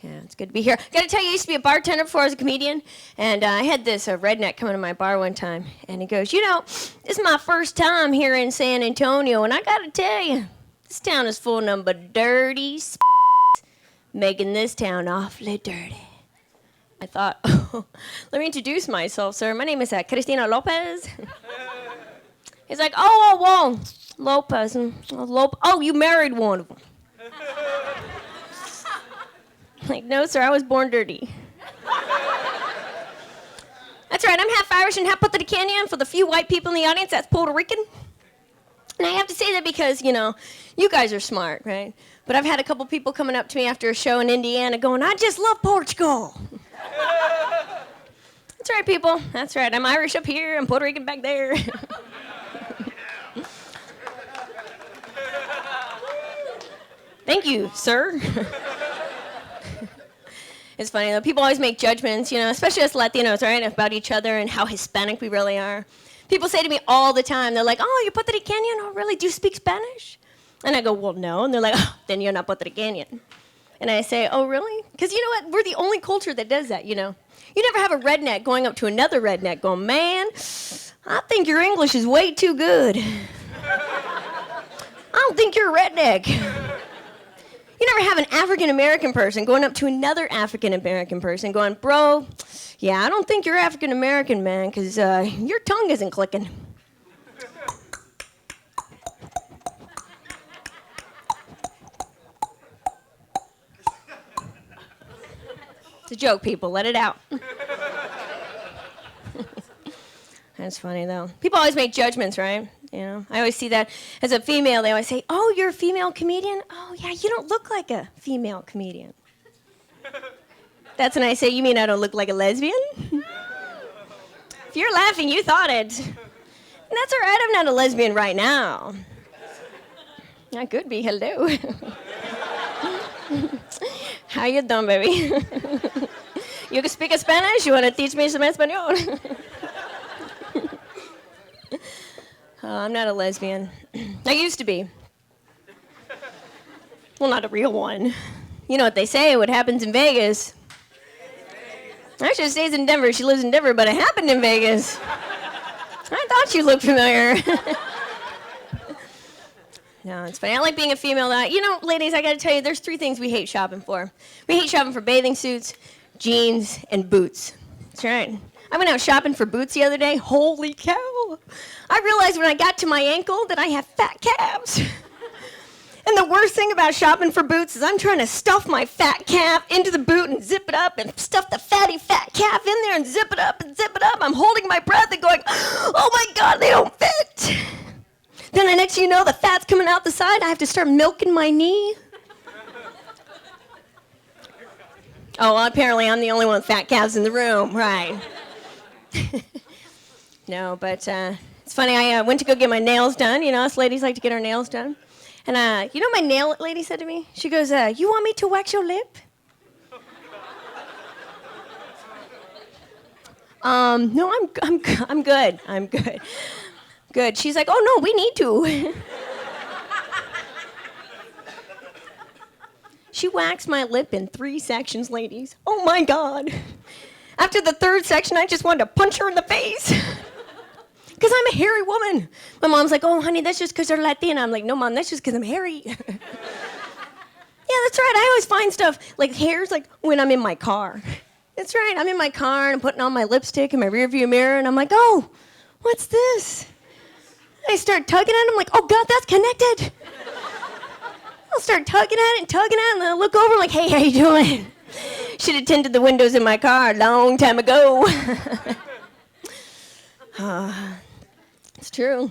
Yeah, it's good to be here. Gotta tell you, I used to be a bartender before I was a comedian, and I had this redneck come into my bar one time, and he goes, you know, this is my first time here in San Antonio, and I gotta tell you, this town is full of nothing but dirty making this town awfully dirty. I thought, oh, let me introduce myself, sir. My name is Christina Lopez. He's like, whoa, Lopez. Oh, you married one of them. Like, no, sir, I was born dirty. That's right, I'm half Irish and half Puerto Rican. For the few white people in the audience, that's Puerto Rican. And I have to say that because, you know, you guys are smart, right? But I've had a couple people coming up to me after a show in Indiana going, I just love Portugal. That's right, people. That's right. I'm Irish up here. I'm Puerto Rican back there. Thank you, sir. It's funny, though. People always make judgments, especially us Latinos, right, about each other and how Hispanic we really are. People say to me all the time, they're like, oh, you're Puerto Rican? Oh, really? Do you speak Spanish? And I go, well, no. And they're like, oh, then you're not Puerto Rican. And I say, oh, really? Because you know what? We're the only culture that does that, You never have a redneck going up to another redneck going, man, I think your English is way too good. I don't think you're a redneck. You never have an African-American person going up to another African-American person going, bro, yeah, I don't think you're African-American, man, because your tongue isn't clicking. It's a joke, people. Let it out. That's funny, though. People always make judgments, right? I always see that as a female. They always say, oh, you're a female comedian? Oh, yeah, you don't look like a female comedian. That's when I say, you mean I don't look like a lesbian? If you're laughing, you thought it. And that's all right. I'm not a lesbian right now. I could be. Hello. How you doing, baby? You can speak Spanish? You want to teach me some Espanol? I'm not a lesbian. I used to be. Well, not a real one. You know what they say, what happens in Vegas. Actually, she stays in Denver. She lives in Denver, but it happened in Vegas. I thought you looked familiar. No, it's funny. I like being a female. Ladies, I got to tell you, there's 3 things we hate shopping for. We hate shopping for bathing suits, jeans, and boots. That's right. I went out shopping for boots the other day. Holy cow. I realized when I got to my ankle that I have fat calves. And the worst thing about shopping for boots is I'm trying to stuff my fat calf into the boot and zip it up and stuff the fatty fat calf in there and zip it up and zip it up. I'm holding my breath and going, oh my God, they don't fit. Then the next thing you know, the fat's coming out the side. I have to start milking my knee. Oh, well, apparently I'm the only one with fat calves in the room, right. No, but it's funny. I went to go get my nails done. Us ladies like to get our nails done. And my nail lady said to me, she goes, you want me to wax your lip? No, I'm good. I'm good. Good. She's like, oh, no, we need to. She waxed my lip in 3 sections, ladies. Oh, my God. After the 3rd section, I just wanted to punch her in the face. Because I'm a hairy woman. My mom's like, oh, honey, that's just because they're Latina. I'm like, no, Mom, that's just because I'm hairy. Yeah, that's right. I always find stuff like hairs like when I'm in my car. That's right. I'm in my car and I'm putting on my lipstick in my rearview mirror, and I'm like, oh, what's this? I start tugging at it. I'm like, oh, God, that's connected. I'll start tugging at it, and then I'll look over, I'm like, hey, how you doing? Should have tinted the windows in my car a long time ago. It's true.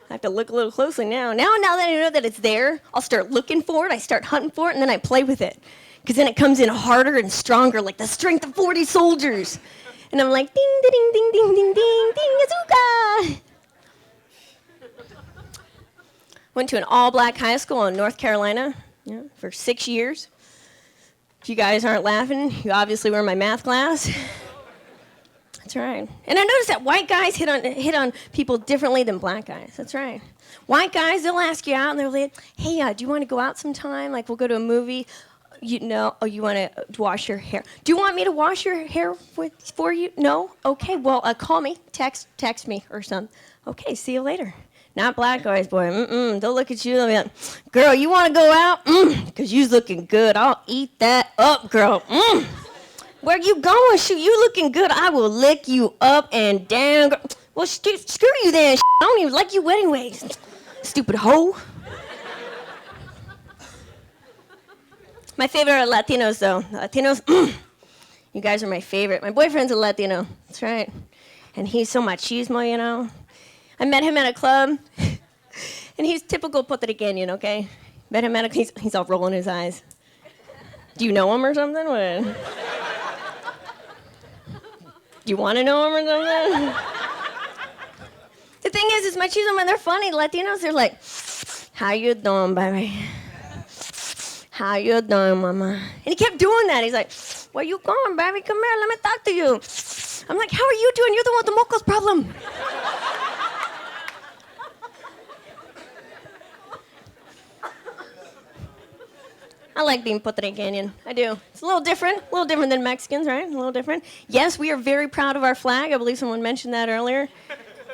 I have to look a little closely now. Now that I know that it's there, I'll start looking for it, I start hunting for it, and then I play with it. Because then it comes in harder and stronger, like the strength of 40 soldiers. And I'm like, ding, ding, ding, ding, ding, ding, ding, azooka. Went to an all-black high school in North Carolina for 6 years. If you guys aren't laughing, you obviously were in my math class. That's right. And I noticed that white guys hit on people differently than black guys. That's right. White guys, they'll ask you out, and they're like, hey, do you want to go out sometime? Like, we'll go to a movie. You want to wash your hair. Do you want me to wash your hair for you? No? Okay, well, call me, text me or something. Okay, see you later. Not black guys, boy. They'll look at you, they'll be like, girl, you want to go out? Because you's looking good. I'll eat that up, girl. Where you going? Shoot, you looking good. I will lick you up and down. Well, screw you then. I don't even like you anyways. Stupid hoe. My favorite are Latinos, though. Latinos, you guys are my favorite. My boyfriend's a Latino. That's right. And he's so machismo, I met him at a club, and he's typical Puerto Rican, okay? Met him at he's all rolling his eyes. Do you know him or something? What? Do you want to know them or something? The thing is my cheese when they're funny. Latinos, they're like, how you doing, baby? How you doing, mama? And he kept doing that. He's like, where you going, baby? Come here, let me talk to you. I'm like, how are you doing? You're the one with the mocos problem. I like being Puerto Rican. I do. It's a little different than Mexicans, right? A little different. Yes, we are very proud of our flag. I believe someone mentioned that earlier.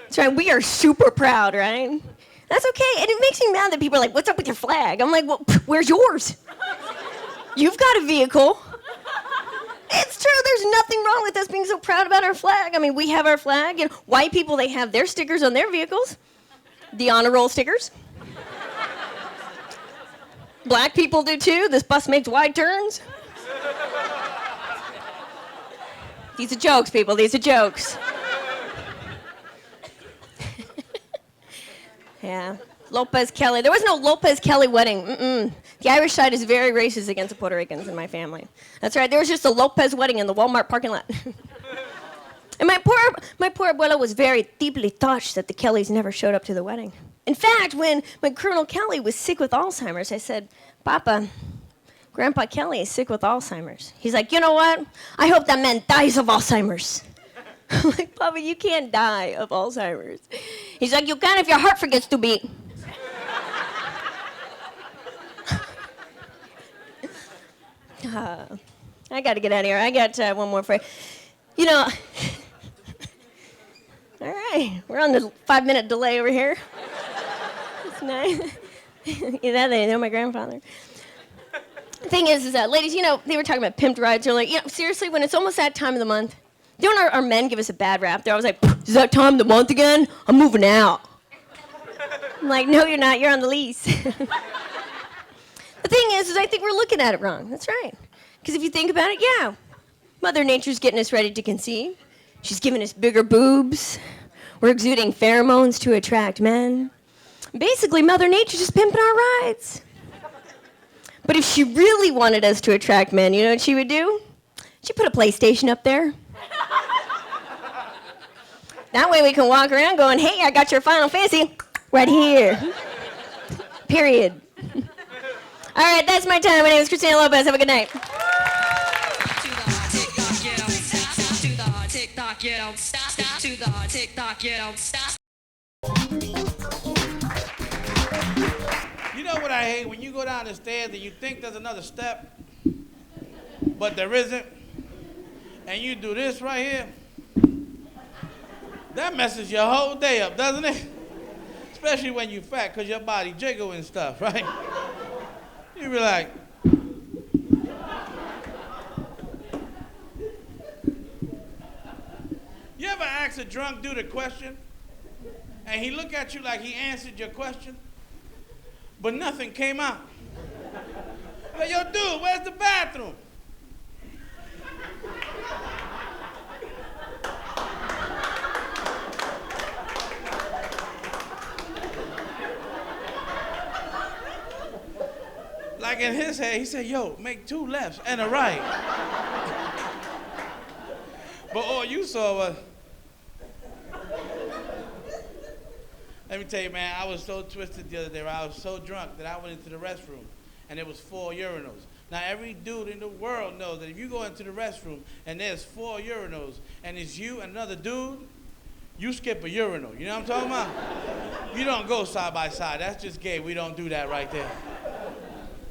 That's right. We are super proud, right? That's okay. And it makes me mad that people are like, what's up with your flag? I'm like, well, where's yours? You've got a vehicle. It's true. There's nothing wrong with us being so proud about our flag. I mean, we have our flag. And white people, they have their stickers on their vehicles. The honor roll stickers. Black people do too. This bus makes wide turns. These are jokes, people. These are jokes. Yeah. Lopez Kelly. There was no Lopez Kelly wedding. The Irish side is very racist against the Puerto Ricans in my family. That's right. There was just a Lopez wedding in the Walmart parking lot. And my poor abuela was very deeply touched that the Kellys never showed up to the wedding. In fact, when Colonel Kelly was sick with Alzheimer's, I said, Papa, Grandpa Kelly is sick with Alzheimer's. He's like, you know what? I hope that man dies of Alzheimer's. I'm like, Papa, you can't die of Alzheimer's. He's like, you can if your heart forgets to beat. I got to get out of here. I got one more for you. You know, all right, we're on the 5-minute delay over here. It's nice. Yeah, they know my grandfather. The thing is that, ladies, they were talking about pimped rides earlier. Seriously, when it's almost that time of the month, don't our men give us a bad rap? They're always like, is that time of the month again? I'm moving out. I'm like, no, you're not. You're on the lease. The thing is I think we're looking at it wrong. That's right. Because if you think about it, yeah, Mother Nature's getting us ready to conceive. She's giving us bigger boobs. We're exuding pheromones to attract men. Basically, Mother Nature's just pimping our rides. But if she really wanted us to attract men, you know what she would do? She'd put a PlayStation up there. That way we can walk around going, hey, I got your Final Fantasy right here. Period. All right, that's my time. My name is Christina Lopez. Have a good night. You know what I hate? When you go down the stairs and you think there's another step, but there isn't, and you do this right here, that messes your whole day up, doesn't it? Especially when you're fat, because your body jiggle and stuff, right? You be like, you ever ask a drunk dude a question, and he look at you like he answered your question, but nothing came out? Like, yo, dude, where's the bathroom? Like in his head, he said, yo, make 2 lefts and a right. But all you saw was, let me tell you, man, I was so twisted the other day. I was so drunk that I went into the restroom, and there was 4 urinals. Now, every dude in the world knows that if you go into the restroom and there's 4 urinals, and it's you and another dude, you skip a urinal. You know what I'm talking about? You don't go side by side. That's just gay. We don't do that right there.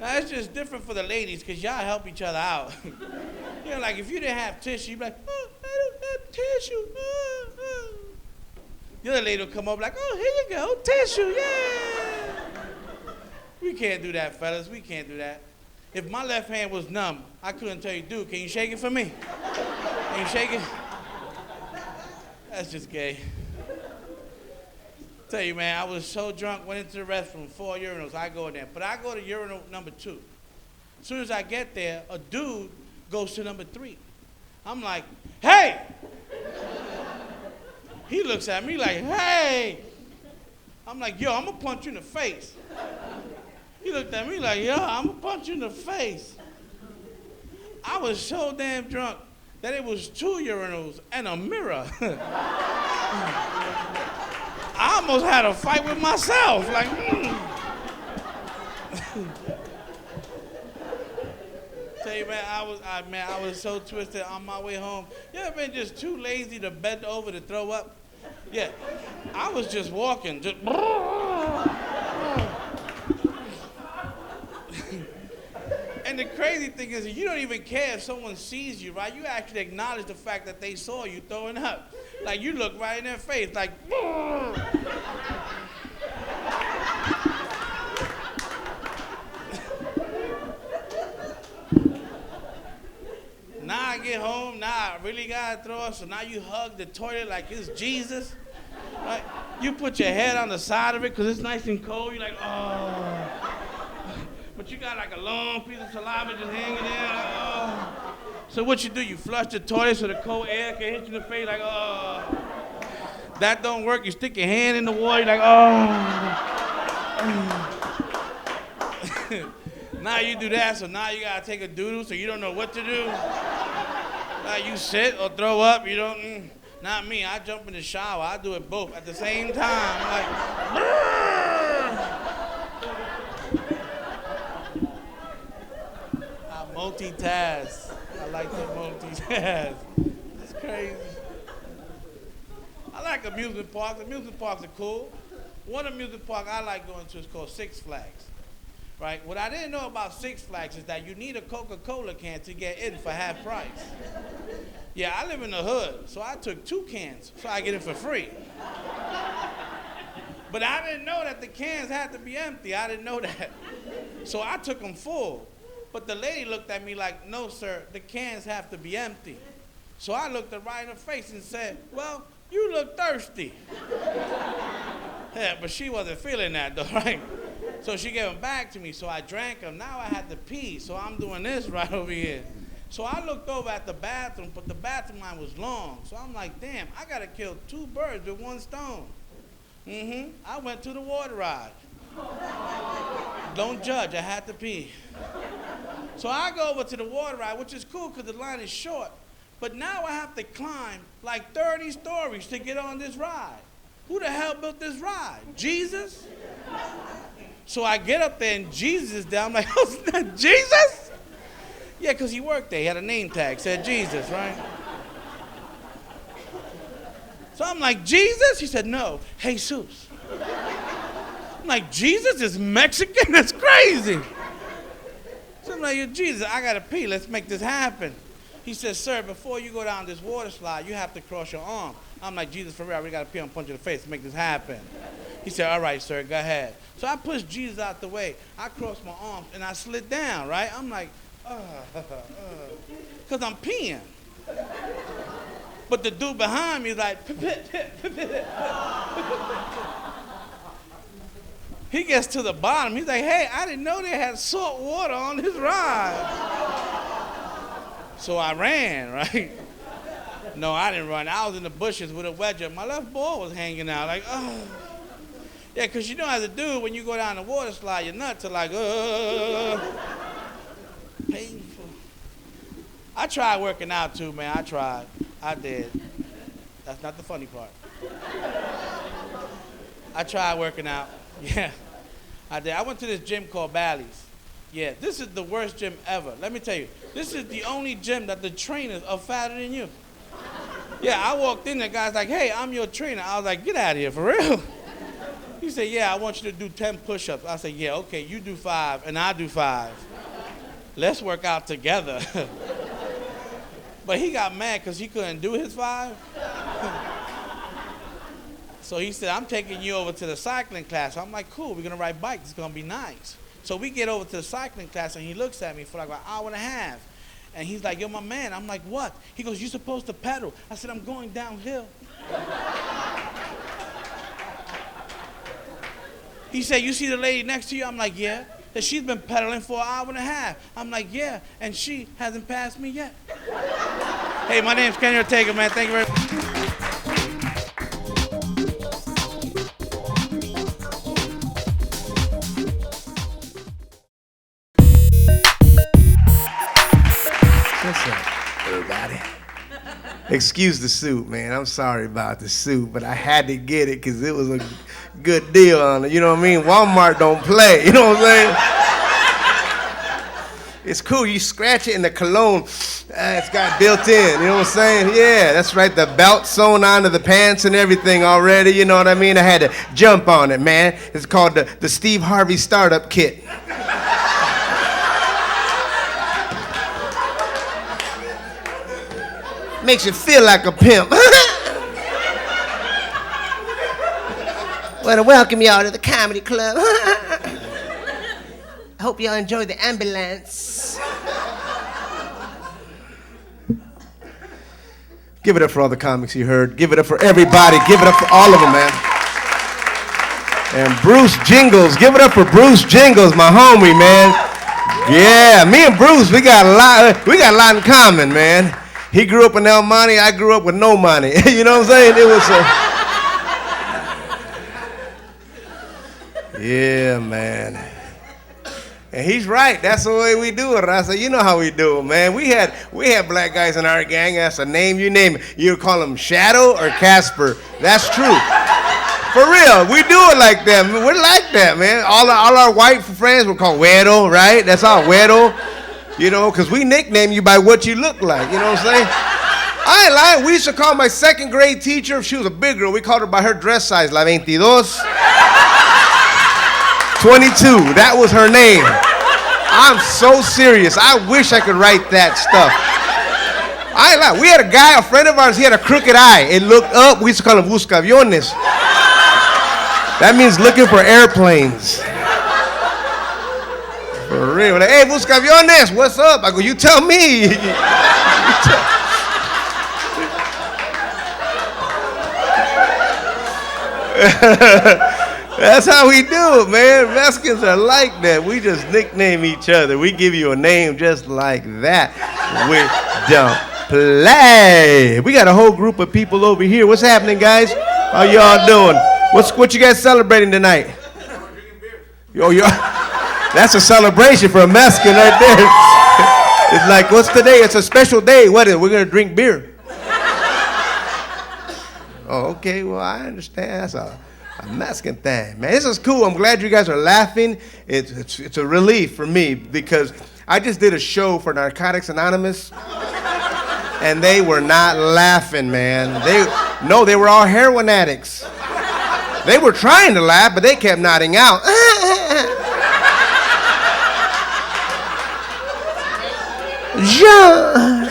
Now, it's just different for the ladies, because y'all help each other out. You know, like if you didn't have tissue, you'd be like, oh, I don't have tissue. The other lady will come up like, oh, here you go, tissue, yeah. We can't do that, fellas. We can't do that. If my left hand was numb, I couldn't tell you, dude, can you shake it for me? Can you shake it? That's just gay. Tell you, man, I was so drunk, went into the restroom, 4 urinals, I go in there. But I go to urinal number 2. As soon as I get there, a dude goes to number 3. I'm like, hey! He looks at me like, hey! I'm like, yo, I'm gonna punch you in the face. He looked at me like, yo, I'm gonna punch you in the face. I was so damn drunk that it was 2 urinals and a mirror. I almost had a fight with myself. Like, Tell you, man, I was so twisted on my way home. You ever been just too lazy to bend over to throw up? Yeah, I was just walking, just. And the crazy thing is, you don't even care if someone sees you, right? You actually acknowledge the fact that they saw you throwing up. Like, you look right in their face, like. Now I get home, now I really gotta throw up, so now you hug the toilet like it's Jesus, right? You put your head on the side of it because it's nice and cold, you're like, oh. But you got like a long piece of saliva just hanging there, like, oh. So what you do, you flush the toilet so the cold air can hit you in the face, like, oh. That don't work, you stick your hand in the water, you're like, oh. Now you do that, so now you gotta take a doodle, so you don't know what to do. Now you sit or throw up, you don't, not me, I jump in the shower, I do it both at the same time, like, I multitask. I like to multitask. It's crazy. I like amusement parks. Amusement parks are cool. One amusement park I like going to is called Six Flags. Right? What I didn't know about Six Flags is that you need a Coca-Cola can to get in for half price. Yeah, I live in the hood, so I took 2 cans so I get it for free. But I didn't know that the cans had to be empty. I didn't know that. So I took them full. But the lady looked at me like, no, sir, the cans have to be empty. So I looked her right in her face and said, well, you look thirsty. Yeah, but she wasn't feeling that though, right? So she gave them back to me, so I drank them. Now I had to pee, so I'm doing this right over here. So I looked over at the bathroom, but the bathroom line was long. So I'm like, damn, I gotta kill 2 birds with 1 stone. I went to the water ride. Don't judge, I had to pee. So I go over to the water ride, which is cool because the line is short. But now I have to climb like 30 stories to get on this ride. Who the hell built this ride? Jesus? So I get up there and Jesus is there. I'm like, oh, it's not Jesus? Yeah, because he worked there. He had a name tag, said Jesus, right? So I'm like, Jesus? He said, no, Jesus. I'm like, Jesus is Mexican? That's crazy. So I'm like, Jesus, I got to pee. Let's make this happen. He says, sir, before you go down this water slide, you have to cross your arm. I'm like, Jesus, for real, I really got to pee. I'm punch in the face to make this happen. He said, all right, sir, go ahead. So I pushed Jesus out the way. I crossed my arms, and I slid down, right? I'm like, because I'm peeing. But the dude behind me is like, he gets to the bottom. He's like, hey, I didn't know they had salt water on this ride. So I ran, right? No, I didn't run. I was in the bushes with a wedge up. My left ball was hanging out, like, oh. Yeah, because you know as a dude, when you go down the water slide, your nuts are like, painful. I tried working out too, man. I tried. I did. That's not the funny part. I tried working out. Yeah, I did. I went to this gym called Bally's. Yeah, this is the worst gym ever. Let me tell you, this is the only gym that the trainers are fatter than you. Yeah, I walked in, the guy's like, hey, I'm your trainer. I was like, get out of here, for real? He said, yeah, I want you to do 10 push-ups. I said, yeah, okay, you do 5 and I do 5. Let's work out together. But he got mad because he couldn't do his 5. So he said, I'm taking you over to the cycling class. I'm like, cool, we're going to ride bikes. It's going to be nice. So we get over to the cycling class, and he looks at me for like an hour and a half. And he's like, you're my man. I'm like, what? He goes, you're supposed to pedal. I said, I'm going downhill. He said, you see the lady next to you? I'm like, yeah. That she's been pedaling for an hour and a half. I'm like, yeah, and she hasn't passed me yet. Hey, my name's Kenny Ortego, man. Thank you very much. What's up, everybody? Excuse the suit, man. I'm sorry about the suit, but I had to get it because it was a good deal on it. You know what I mean? Walmart don't play. You know what I'm saying? It's cool. You scratch it and the cologne, it's got built in. You know what I'm saying? Yeah, that's right. The belt sewn onto the pants and everything already. You know what I mean? I had to jump on it, man. It's called the Steve Harvey Startup Kit. Makes you feel like a pimp. Want to welcome y'all to the comedy club. I hope y'all enjoy the ambulance. Give it up for all the comics you heard. Give it up for everybody. Give it up for all of them, man. And Bruce Jingles. Give it up for Bruce Jingles, my homie, man. Yeah, me and Bruce, we got a lot in common, man. He grew up in El Monte. I grew up with no money. You know what I'm saying? It was yeah, man. And he's right. That's the way we do it. I said, you know how we do it, man. We had black guys in our gang. That's a name, you name it. You call them Shadow or Casper. That's true. For real, we do it like that. We're like that, man. All our white friends were called Güero, right? That's all, Güero. You know, because we nickname you by what you look like. You know what I'm saying? I ain't lying. We used to call my second grade teacher, if she was a big girl, we called her by her dress size, la 22. 22, that was her name. I'm so serious. I wish I could write that stuff. I ain't lying. We had a guy, a friend of ours, he had a crooked eye. It looked up. We used to call him buscaviones. That means looking for airplanes. For real. Like, hey, buscaviones, what's up? I go, you tell me. That's how we do it, man. Mexicans are like that. We just nickname each other. We give you a name just like that. We don't play. We got a whole group of people over here. What's happening, guys? How y'all doing? What you guys celebrating tonight? Yo, that's a celebration for a Mexican right there. It's like, what's today? It's a special day. What is it? We're going to drink beer. Oh, okay. Well, I understand. That's a Mexican thing, man. This is cool. I'm glad you guys are laughing. It's a relief for me because I just did a show for Narcotics Anonymous, and they were not laughing, man. They were all heroin addicts. They were trying to laugh, but they kept nodding out. Jean,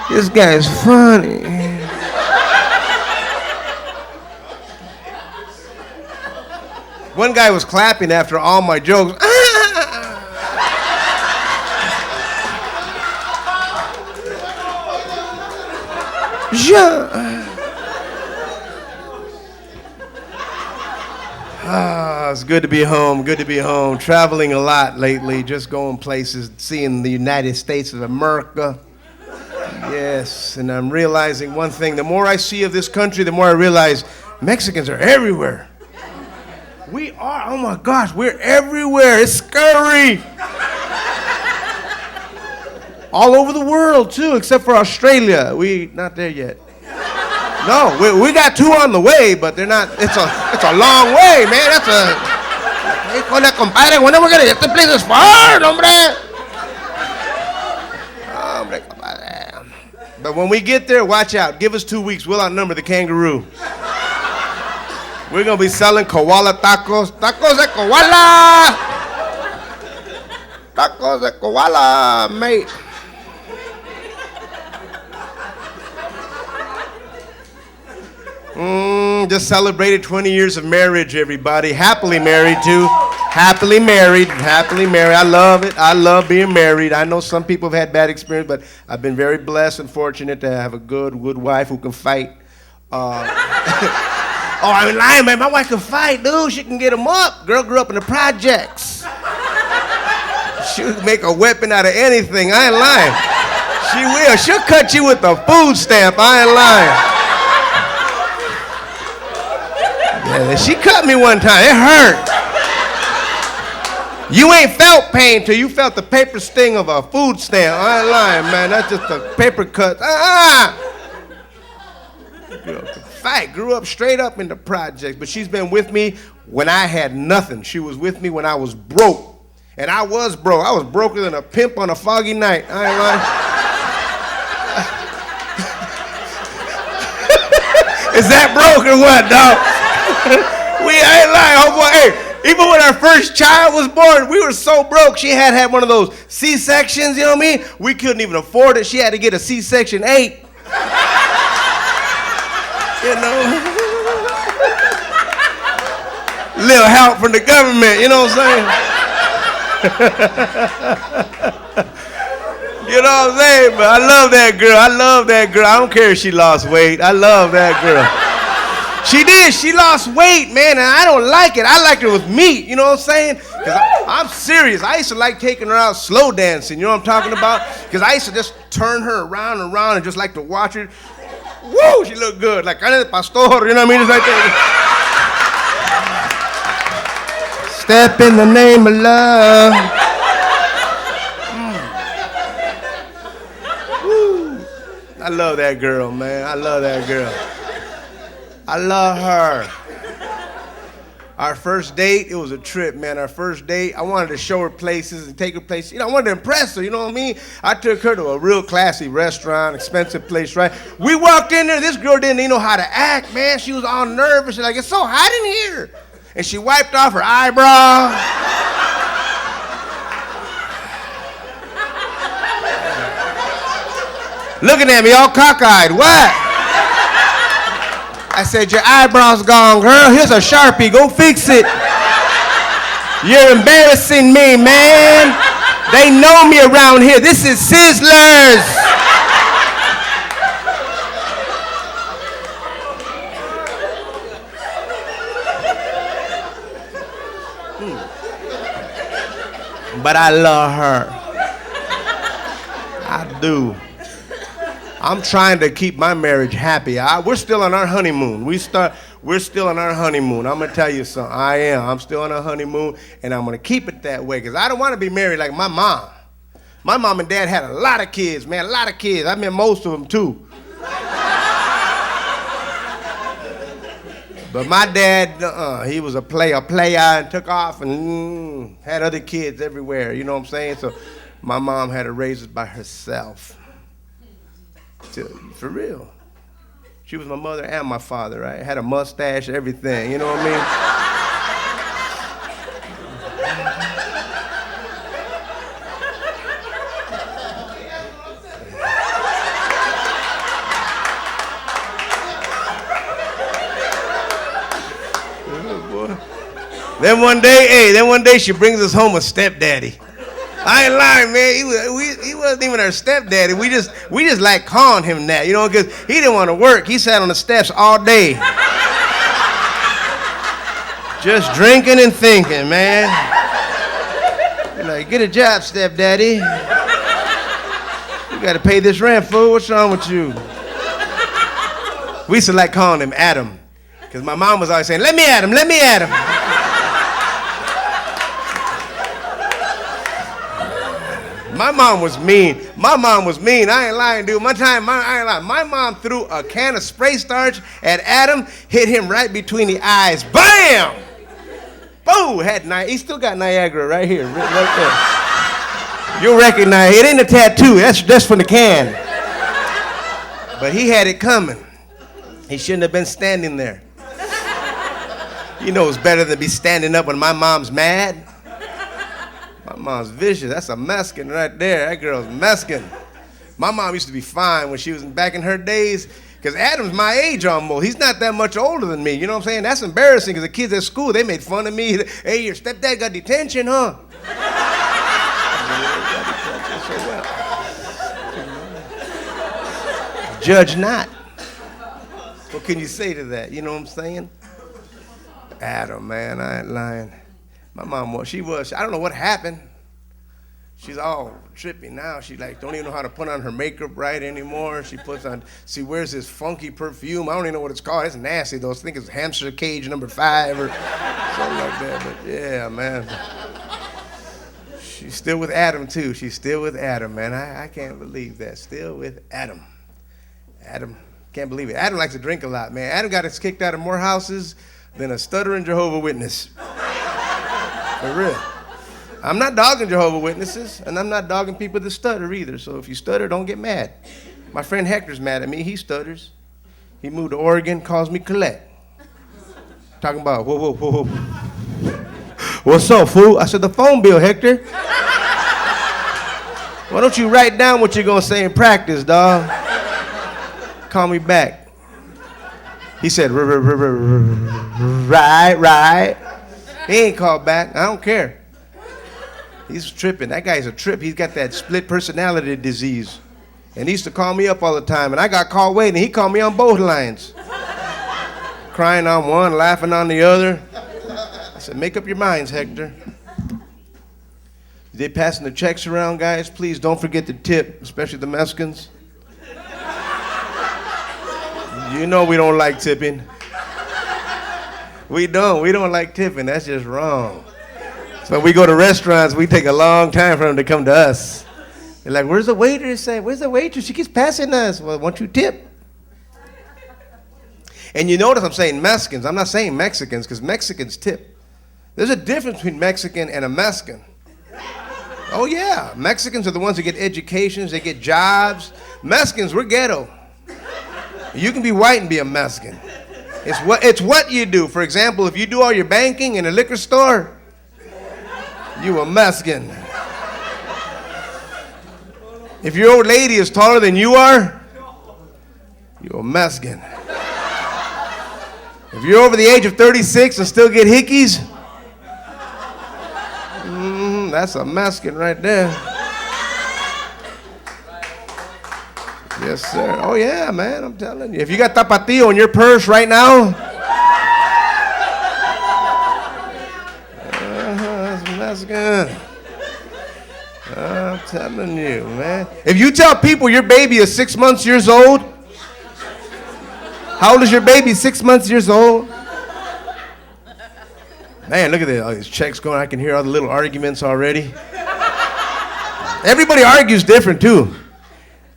this guy's funny. One guy was clapping after all my jokes. It's good to be home, good to be home. Traveling a lot lately, just going places, seeing the United States of America. Yes, and I'm realizing one thing. The more I see of this country, the more I realize Mexicans are everywhere. We are, oh my gosh, we're everywhere. It's scary. All over the world too, except for Australia. We not there yet. No, we got two on the way, but they're not, it's a long way, man. That's a, hey, compadre, when are we gonna get the place is far, hombre? Hombre, compadre. But when we get there, watch out. Give us 2 weeks, we'll outnumber the kangaroo. We're going to be selling koala tacos. Tacos de koala! Tacos de koala, mate. Just celebrated 20 years of marriage, everybody. Happily married, too. Happily married. Happily married. I love it. I love being married. I know some people have had bad experience, but I've been very blessed and fortunate to have a good wife who can fight. Oh, I ain't lying, man. My wife can fight, dude. She can get them up. Girl grew up in the projects. She'll make a weapon out of anything. I ain't lying. She will. She'll cut you with a food stamp. I ain't lying. Yeah, she cut me one time. It hurt. You ain't felt pain till you felt the paper sting of a food stamp. I ain't lying, man. That's just a paper cut. Fight. Grew up straight up in the projects, but she's been with me when I had nothing. She was with me when I was broke. And I was broke. I was broker than a pimp on a foggy night. I ain't lying. Is that broke or what, dog? I ain't lying, homeboy. Hey, even when our first child was born, we were so broke. She had one of those C-sections, you know what I mean? We couldn't even afford it. She had to get a C-section 8. You know? Little help from the government, you know what I'm saying? You know what I'm saying? But I love that girl. I love that girl. I don't care if she lost weight. I love that girl. She did. She lost weight, man, and I don't like it. I liked her with meat, you know what I'm saying? Because I'm serious. I used to like taking her out slow dancing, you know what I'm talking about? Because I used to just turn her around and around and just like to watch her. Woo, she looked good. Like carne de pastor, you know what I mean? It's like that. Step in the name of love. I love that girl, man. I love that girl. I love her. Our first date, it was a trip, man. Our first date, I wanted to show her places and take her places. You know, I wanted to impress her, you know what I mean? I took her to a real classy restaurant, expensive place, right? We walked in there, this girl didn't even know how to act, man. She was all nervous. She's like, it's so hot in here. And she wiped off her eyebrow. Looking at me all cockeyed, what? I said, your eyebrow's gone, girl. Here's a Sharpie, go fix it. You're embarrassing me, man. They know me around here. This is Sizzlers. But I love her. I do. I'm trying to keep my marriage happy. We're still on our honeymoon. We're still on our honeymoon. I'm gonna tell you something. I am. I'm still on our honeymoon, and I'm gonna keep it that way because I don't want to be married like my mom. My mom and dad had a lot of kids, man. A lot of kids. I met most of them too. But my dad, he was a player, and took off and had other kids everywhere. You know what I'm saying? So my mom had to raise us by herself. For real. She was my mother and my father, right? Had a mustache, everything, you know what I mean? Then one day she brings us home a stepdaddy. I ain't lying, man. He wasn't even our stepdaddy. We just like calling him that, you know, because he didn't want to work. He sat on the steps all day. Just drinking and thinking, man. You're like, get a job, stepdaddy. You got to pay this rent, fool. What's wrong with you? We used to like calling him Adam, because my mom was always saying, let me at him, let me at him. My mom was mean. I ain't lying, dude. I ain't lying. My mom threw a can of spray starch at Adam, hit him right between the eyes. Bam! Boom! He still got Niagara right here, right there. You'll recognize it. It ain't a tattoo. That's from the can. But he had it coming. He shouldn't have been standing there. You know it's better than be standing up when my mom's mad. My mom's vicious. That's a Mexican right there. That girl's Mexican. My mom used to be fine when she was back in her days, because Adam's my age almost. He's not that much older than me. You know what I'm saying? That's embarrassing, because the kids at school, they made fun of me. Hey, your stepdad got detention, huh? Judge not. What can you say to that? You know what I'm saying? Adam, man, I ain't lying. My mom I don't know what happened. She's all trippy now. She don't even know how to put on her makeup right anymore. She wears this funky perfume. I don't even know what it's called. It's nasty though. I think it's hamster cage number 5 or something like that. But yeah, man. She's still with Adam, too. She's still with Adam, man. I can't believe that. Still with Adam. Adam, can't believe it. Adam likes to drink a lot, man. Adam got us kicked out of more houses than a stuttering Jehovah's Witness. For real. I'm not dogging Jehovah's Witnesses, and I'm not dogging people that stutter either. So if you stutter, don't get mad. My friend Hector's mad at me. He stutters. He moved to Oregon, calls me Colette. Talking about, whoa, whoa, whoa. What's up, fool? I said, the phone bill, Hector. Why don't you write down what you're going to say in practice, dog? Call me back. He said, right. He ain't called back. I don't care. He's tripping. That guy's a trip. He's got that split personality disease. And he used to call me up all the time. And I got called waiting. He called me on both lines. Crying on one, laughing on the other. I said, make up your minds, Hector. They passing the checks around, guys. Please don't forget to tip, especially the Mexicans. You know we don't like tipping. We don't like tipping. That's just wrong. So when we go to restaurants, we take a long time for them to come to us. They're like, where's the waiter? Say, where's the waitress? She keeps passing us. Well, won't you tip? And you notice I'm saying Mexicans. I'm not saying Mexicans, because Mexicans tip. There's a difference between Mexican and a Mexican. Oh, yeah. Mexicans are the ones that get educations. They get jobs. Mexicans, we're ghetto. You can be white and be a Mexican. It's what you do. For example, if you do all your banking in a liquor store, you a Mexican. If your old lady is taller than you are, you're a Mexican. If you're over the age of 36 and still get hickeys, that's a Mexican right there. Yes, sir. Oh, yeah, man, I'm telling you. If you got tapatio in your purse right now, that's Mexican. I'm telling you, man. If you tell people your baby is 6 months years old, how old is your baby? 6 months years old? Man, look at this. All these checks going. I can hear all the little arguments already. Everybody argues different, too.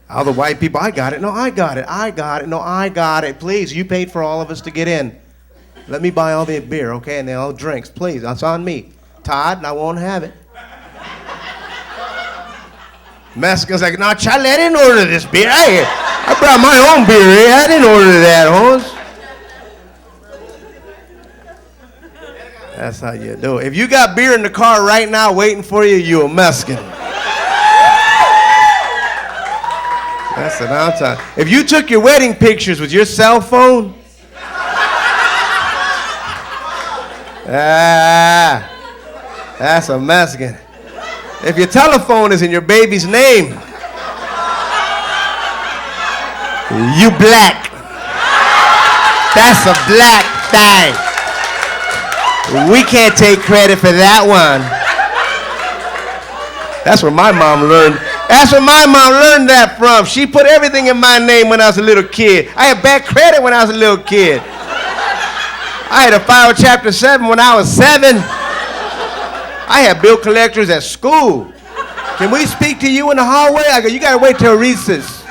All the white people, I got it. No, I got it. I got it. No, I got it. Please, you paid for all of us to get in. Let me buy all the beer, okay? And then all the drinks. Please, that's on me. Todd, I won't have it. Mexican's like, no, Charlie, I didn't order this beer. I brought my own beer here. I didn't order that, Holmes. That's how you do it. If you got beer in the car right now waiting for you, you're a Mexican. That's an outside. If you took your wedding pictures with your cell phone, that's a Mexican. If your telephone is in your baby's name, you black. That's a black thing. We can't take credit for that one. That's where my mom learned. That's where my mom learned that from. She put everything in my name when I was a little kid. I had bad credit when I was a little kid. I had to file Chapter 7 when I was 7. I had bill collectors at school. Can we speak to you in the hallway? I go, you got to wait till recess.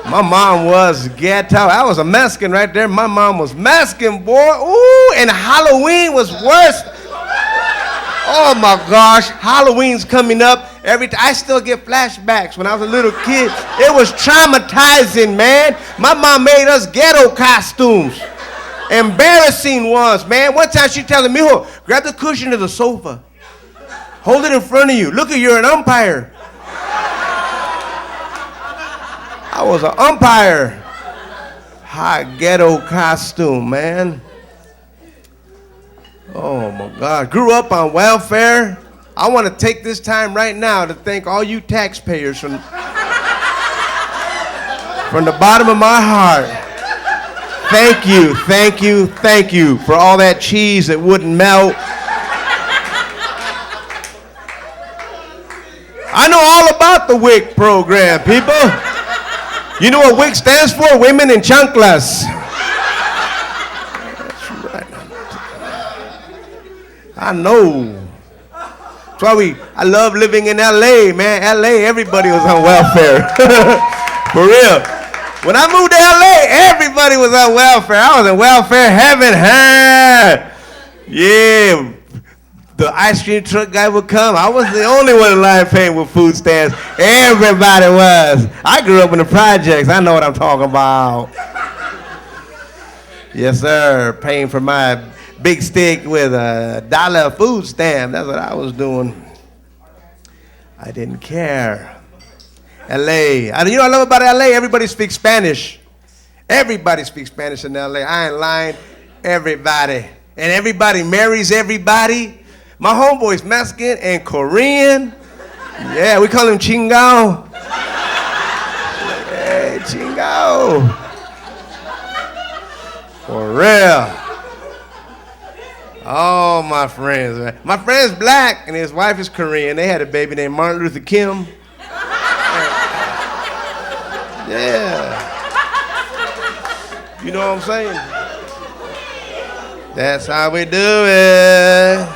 My mom was ghetto. I was a Mexican right there. My mom was Mexican, boy. Ooh, and Halloween was worse. Oh my gosh, Halloween's coming up. I still get flashbacks when I was a little kid. It was traumatizing, man. My mom made us ghetto costumes. Embarrassing ones, man. One time she telling me, grab the cushion of the sofa. Hold it in front of you. Look at you're an umpire. I was an umpire. Hot ghetto costume, man. Oh my God. Grew up on welfare. I want to take this time right now to thank all you taxpayers from the bottom of my heart. Thank you, thank you, thank you for all that cheese that wouldn't melt. I know all about the WIC program, people. You know what WIC stands for? Women in chanclas. That's right. I know. That's why I love living in LA, man. LA, everybody was on welfare. For real. When I moved to LA, everybody was on welfare. I was in welfare heaven. Yeah. The ice cream truck guy would come. I was the only one in line paying with food stamps. Everybody was. I grew up in the projects. I know what I'm talking about. Yes, sir. Paying for my big stick with $1 food stamp. That's what I was doing. I didn't care. LA. You know what I love about LA? Everybody speaks Spanish. Everybody speaks Spanish in LA. I ain't lying. Everybody. And everybody marries everybody. My homeboy's Mexican and Korean. Yeah, we call him Chingao. Hey, Chingao. For real. Oh, my friends, man. My friend's black and his wife is Korean. They had a baby named Martin Luther Kim. Yeah. You know what I'm saying? That's how we do it.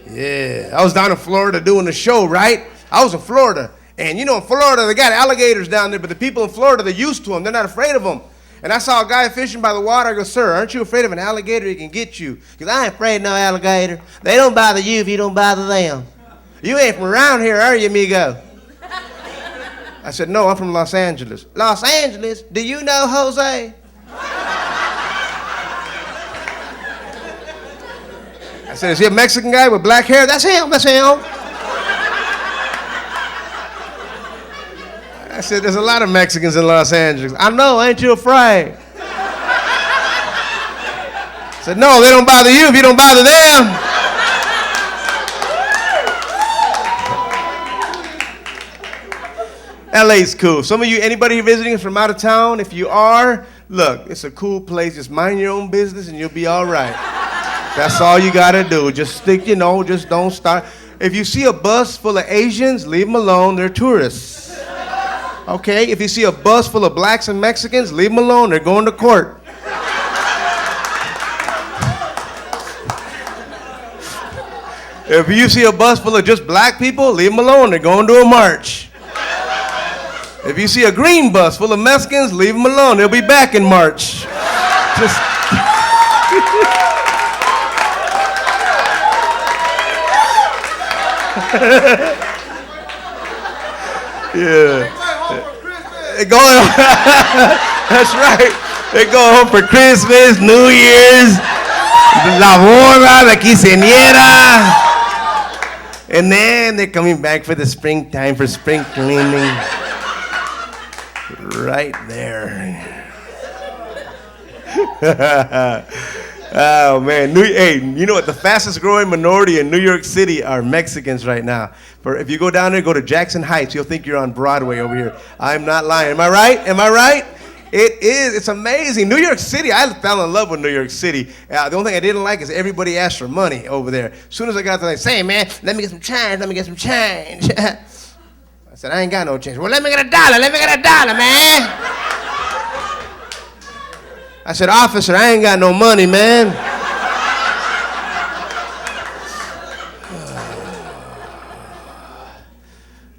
Yeah. I was down in Florida doing a show, right? I was in Florida. And you know, in Florida, they got alligators down there, but the people in Florida, they're used to them. They're not afraid of them. And I saw a guy fishing by the water. I go, sir, aren't you afraid of an alligator? He can get you. Because I ain't afraid of no alligator. They don't bother you if you don't bother them. You ain't from around here, are you, amigo? I said, no, I'm from Los Angeles. Los Angeles? Do you know Jose? I said, is he a Mexican guy with black hair? That's him, that's him. I said, there's a lot of Mexicans in Los Angeles. I know, ain't you afraid? I said, no, they don't bother you if you don't bother them. LA's cool. Some of you, anybody visiting from out of town, if you are, look, it's a cool place. Just mind your own business and you'll be all right. That's all you gotta do. Just stick, just don't start. If you see a bus full of Asians, leave them alone. They're tourists. Okay? If you see a bus full of blacks and Mexicans, leave them alone. They're going to court. If you see a bus full of just black people, leave them alone. They're going to a march. If you see a green bus full of Mexicans, leave them alone. They'll be back in March. Just... Yeah. They're going home. That's right. They're going home for Christmas, New Year's, la boda, la quinceañera. And then they're coming back for the springtime, for spring cleaning. Right there. Oh, man. Hey, you know what? The fastest growing minority in New York City are Mexicans right now. If you go down there, go to Jackson Heights, you'll think you're on Broadway over here. I'm not lying. Am I right? Am I right? It is. It's amazing. New York City, I fell in love with New York City. The only thing I didn't like is everybody asked for money over there. As soon as I got there, they say, man, let me get some change. Let me get some change. I said, I ain't got no change. Well, let me get $1. Let me get $1, man. I said, officer, I ain't got no money, man.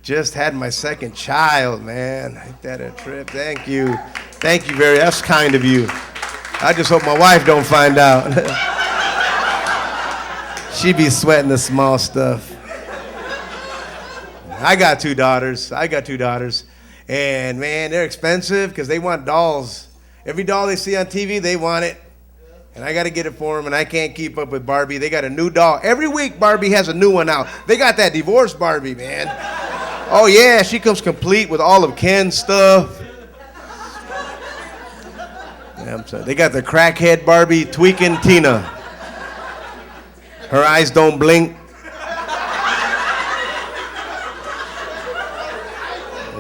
Just had my second child, man. Ain't that a trip? Thank you. Thank you very much. That's kind of you. I just hope my wife don't find out. She be sweating the small stuff. I got two daughters. And, man, they're expensive because they want dolls. Every doll they see on TV, they want it. And I got to get it for them, and I can't keep up with Barbie. They got a new doll. Every week, Barbie has a new one out. They got that divorced Barbie, man. Oh, yeah, she comes complete with all of Ken's stuff. Yeah, I'm sorry. They got the crackhead Barbie tweaking Tina. Her eyes don't blink.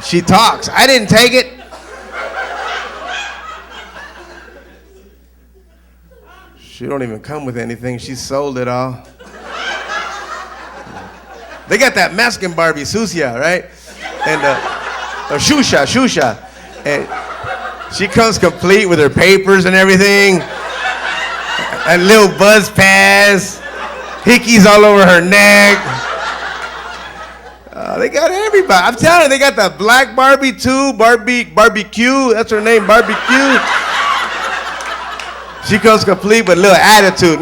She talks. I didn't take it. She don't even come with anything. She sold it all. They got that Mexican Barbie, Sucia, right? And Shusha. And she comes complete with her papers and everything. And little buzz pass. Hickeys all over her neck. They got everybody. I'm telling you, they got the black Barbie too. Barbecue. That's her name, Barbecue. She comes complete with a little attitude.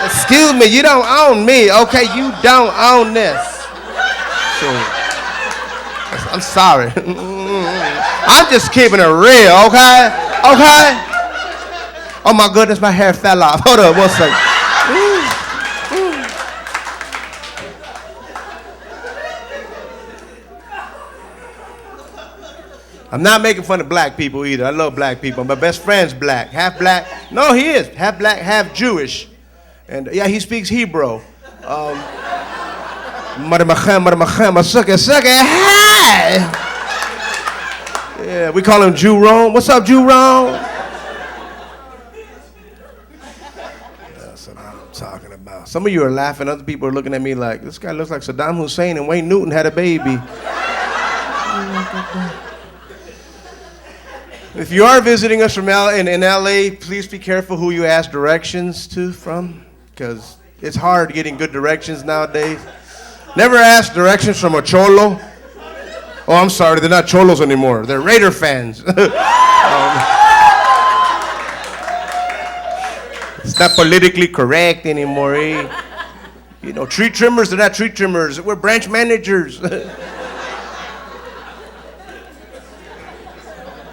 Excuse me, you don't own me. Okay, you don't own this. So, I'm sorry. I'm just keeping it real, okay? Okay? Oh my goodness, my hair fell off. Hold on, 1 second. I'm not making fun of black people either. I love black people. My best friend's black. Half black. No, he is. Half black, half Jewish. And yeah, he speaks Hebrew. Yeah, we call him Jew Rome. What's up, Jew Rome? That's what I'm talking about. Some of you are laughing. Other people are looking at me like, this guy looks like Saddam Hussein and Wayne Newton had a baby. If you are visiting us from in LA, please be careful who you ask directions to from, because it's hard getting good directions nowadays. Never ask directions from a cholo. Oh, I'm sorry, they're not cholos anymore. They're Raider fans. It's not politically correct anymore. Eh? You know, tree trimmers, they're not tree trimmers. We're branch managers.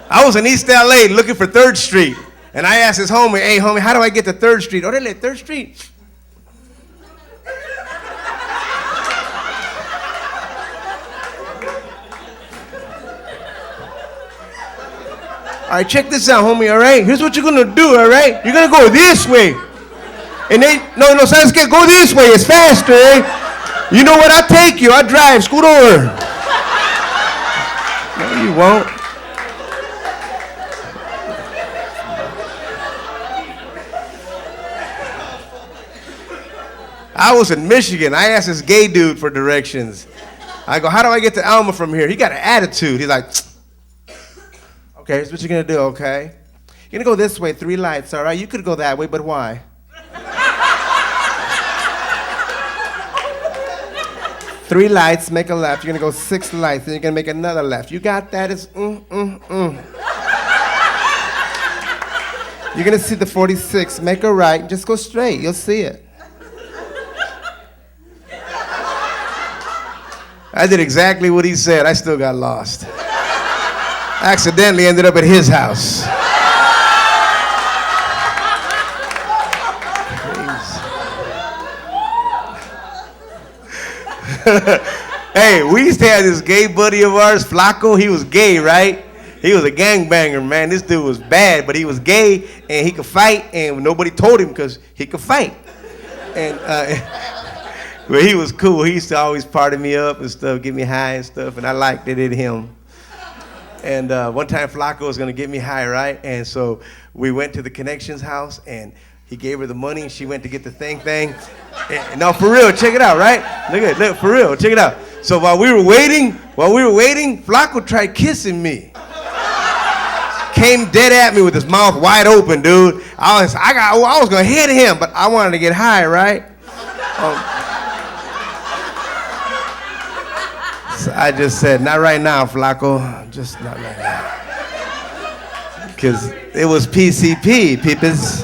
I was in East LA looking for 3rd Street, and I asked his homie, hey homie, how do I get to 3rd Street? Oh, they let 3rd Street. All right, check this out, homie, all right? Here's what you're gonna do, all right? You're gonna go this way. And no, Sasuke, go this way, it's faster, eh? You know what, I'll take you, I'll drive, scoot over. No, you won't. I was in Michigan. I asked this gay dude for directions. I go, how do I get to Alma from here? He got an attitude. He's like, okay, here's what you're going to do, okay? You're going to go this way, 3 lights, all right? You could go that way, but why? 3 lights, make a left. You're going to go 6 lights, then you're going to make another left. You got that? It's You're going to see the 46. Make a right. Just go straight. You'll see it. I did exactly what he said. I still got lost. Accidentally ended up at his house. Hey, we used to have this gay buddy of ours, Flaco. He was gay, right? He was a gangbanger, man. This dude was bad, but he was gay, and he could fight, and nobody told him because he could fight. And but he was cool. He used to always party me up and stuff, get me high and stuff, and I liked it in him. And one time Flaco was going to get me high, right? And so we went to the Connections house, and he gave her the money, and she went to get the thing. And, no, for real, check it out, right? Look, for real, check it out. So while we were waiting, Flaco tried kissing me. Came dead at me with his mouth wide open, dude. I was going to hit him, but I wanted to get high, right? So I just said, not right now, Flaco. Just not right now. Because it was PCP, peepers.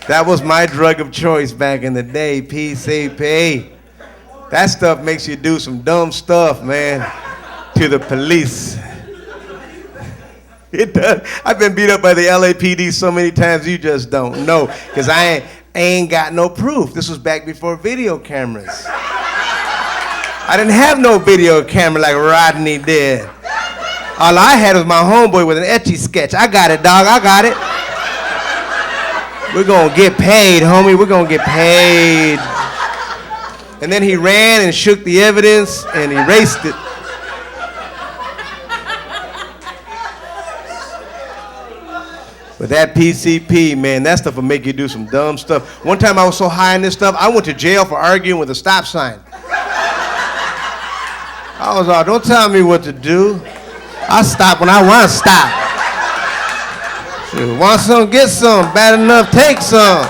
That was my drug of choice back in the day, PCP. That stuff makes you do some dumb stuff, man, to the police. It does. I've been beat up by the LAPD so many times you just don't know. Because I ain't got no proof. This was back before video cameras. I didn't have no video camera like Rodney did. All I had was my homeboy with an etchy sketch. I got it, dog. I got it. We're going to get paid, homie. We're going to get paid. And then he ran and shook the evidence and erased it. But that PCP, man, that stuff will make you do some dumb stuff. One time I was so high on this stuff, I went to jail for arguing with a stop sign. I was all, don't tell me what to do. I'll stop when I want to stop. Shit, want some, get some. Bad enough, take some.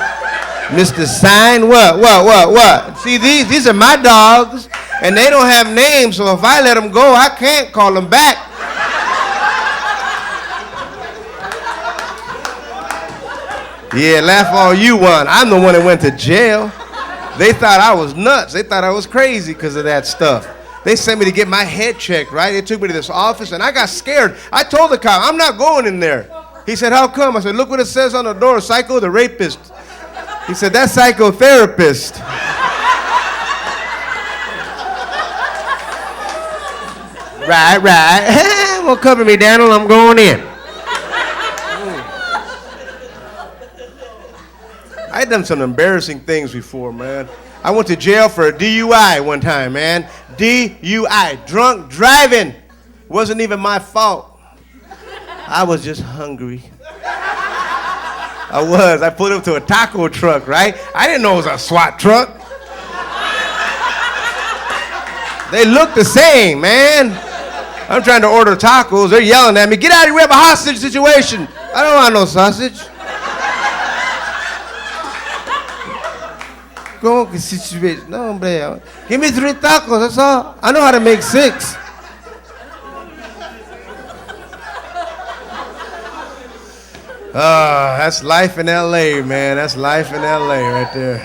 Mr. Sign, what? See, these are my dogs, and they don't have names, so if I let them go, I can't call them back. Yeah, laugh all you want. I'm the one that went to jail. They thought I was nuts. They thought I was crazy because of that stuff. They sent me to get my head checked, right? They took me to this office, and I got scared. I told the cop, I'm not going in there. He said, how come? I said, look what it says on the door, psycho the rapist. He said, that's psychotherapist. Right. Well, cover me, Daniel. I'm going in. I done some embarrassing things before, man. I went to jail for a DUI one time, man. DUI, drunk driving. Wasn't even my fault. I was just hungry. I pulled up to a taco truck, right? I didn't know it was a SWAT truck. They look the same, man. I'm trying to order tacos. They're yelling at me, get out of here, we have a hostage situation. I don't want no sausage. Go on, situation. No, hombre. Give me 3 tacos, that's all. I know how to make 6. That's life in L.A., man. That's life in L.A. right there.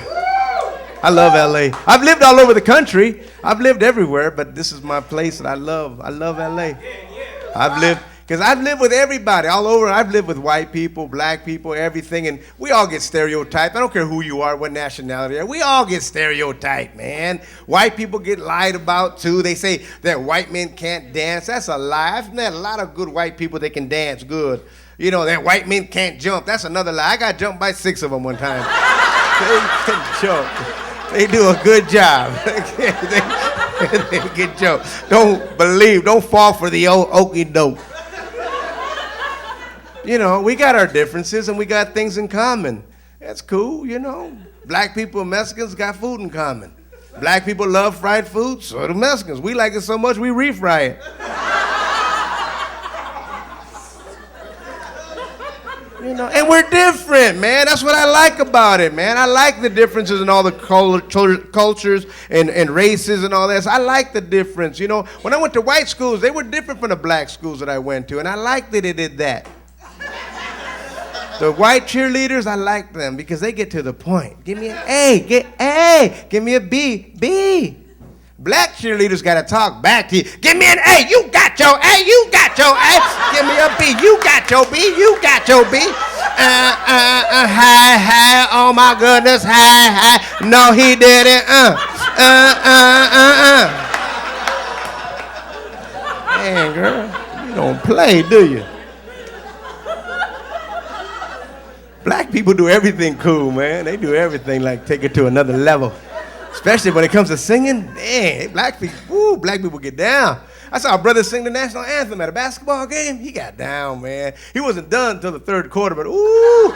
I love L.A. I've lived all over the country. I've lived everywhere, but this is my place that I love. I love L.A. I've lived with everybody all over. I've lived with white people, black people, everything, and we all get stereotyped. I don't care who you are, what nationality you are. We all get stereotyped, man. White people get lied about, too. They say that white men can't dance. That's a lie. I've met a lot of good white people that can dance good. You know, that white men can't jump. That's another lie. I got jumped by 6 of them one time. They can jump. They do a good job. They can jump. Don't fall for the old okie doke. You know, we got our differences and we got things in common. That's cool, you know. Black people and Mexicans got food in common. Black people love fried food, so do Mexicans. We like it so much, we refry it. You know, and we're different, man. That's what I like about it, man. I like the differences in all the cultures and races and all that. So I like the difference. You know, when I went to white schools, they were different from the black schools that I went to, and I liked that they did that. The white cheerleaders, I like them because they get to the point. Give me an A, give me a B. Black cheerleaders got to talk back to you. Give me an A, you got your A, you got your A. Give me a B, you got your B, you got your B. High, oh my goodness, high. No, he didn't, Man, girl, you don't play, do you? Black people do everything cool, man. They do everything like take it to another level. Especially when it comes to singing. Man, black people get down. I saw a brother sing the national anthem at a basketball game. He got down, man. He wasn't done until the 3rd quarter, but ooh.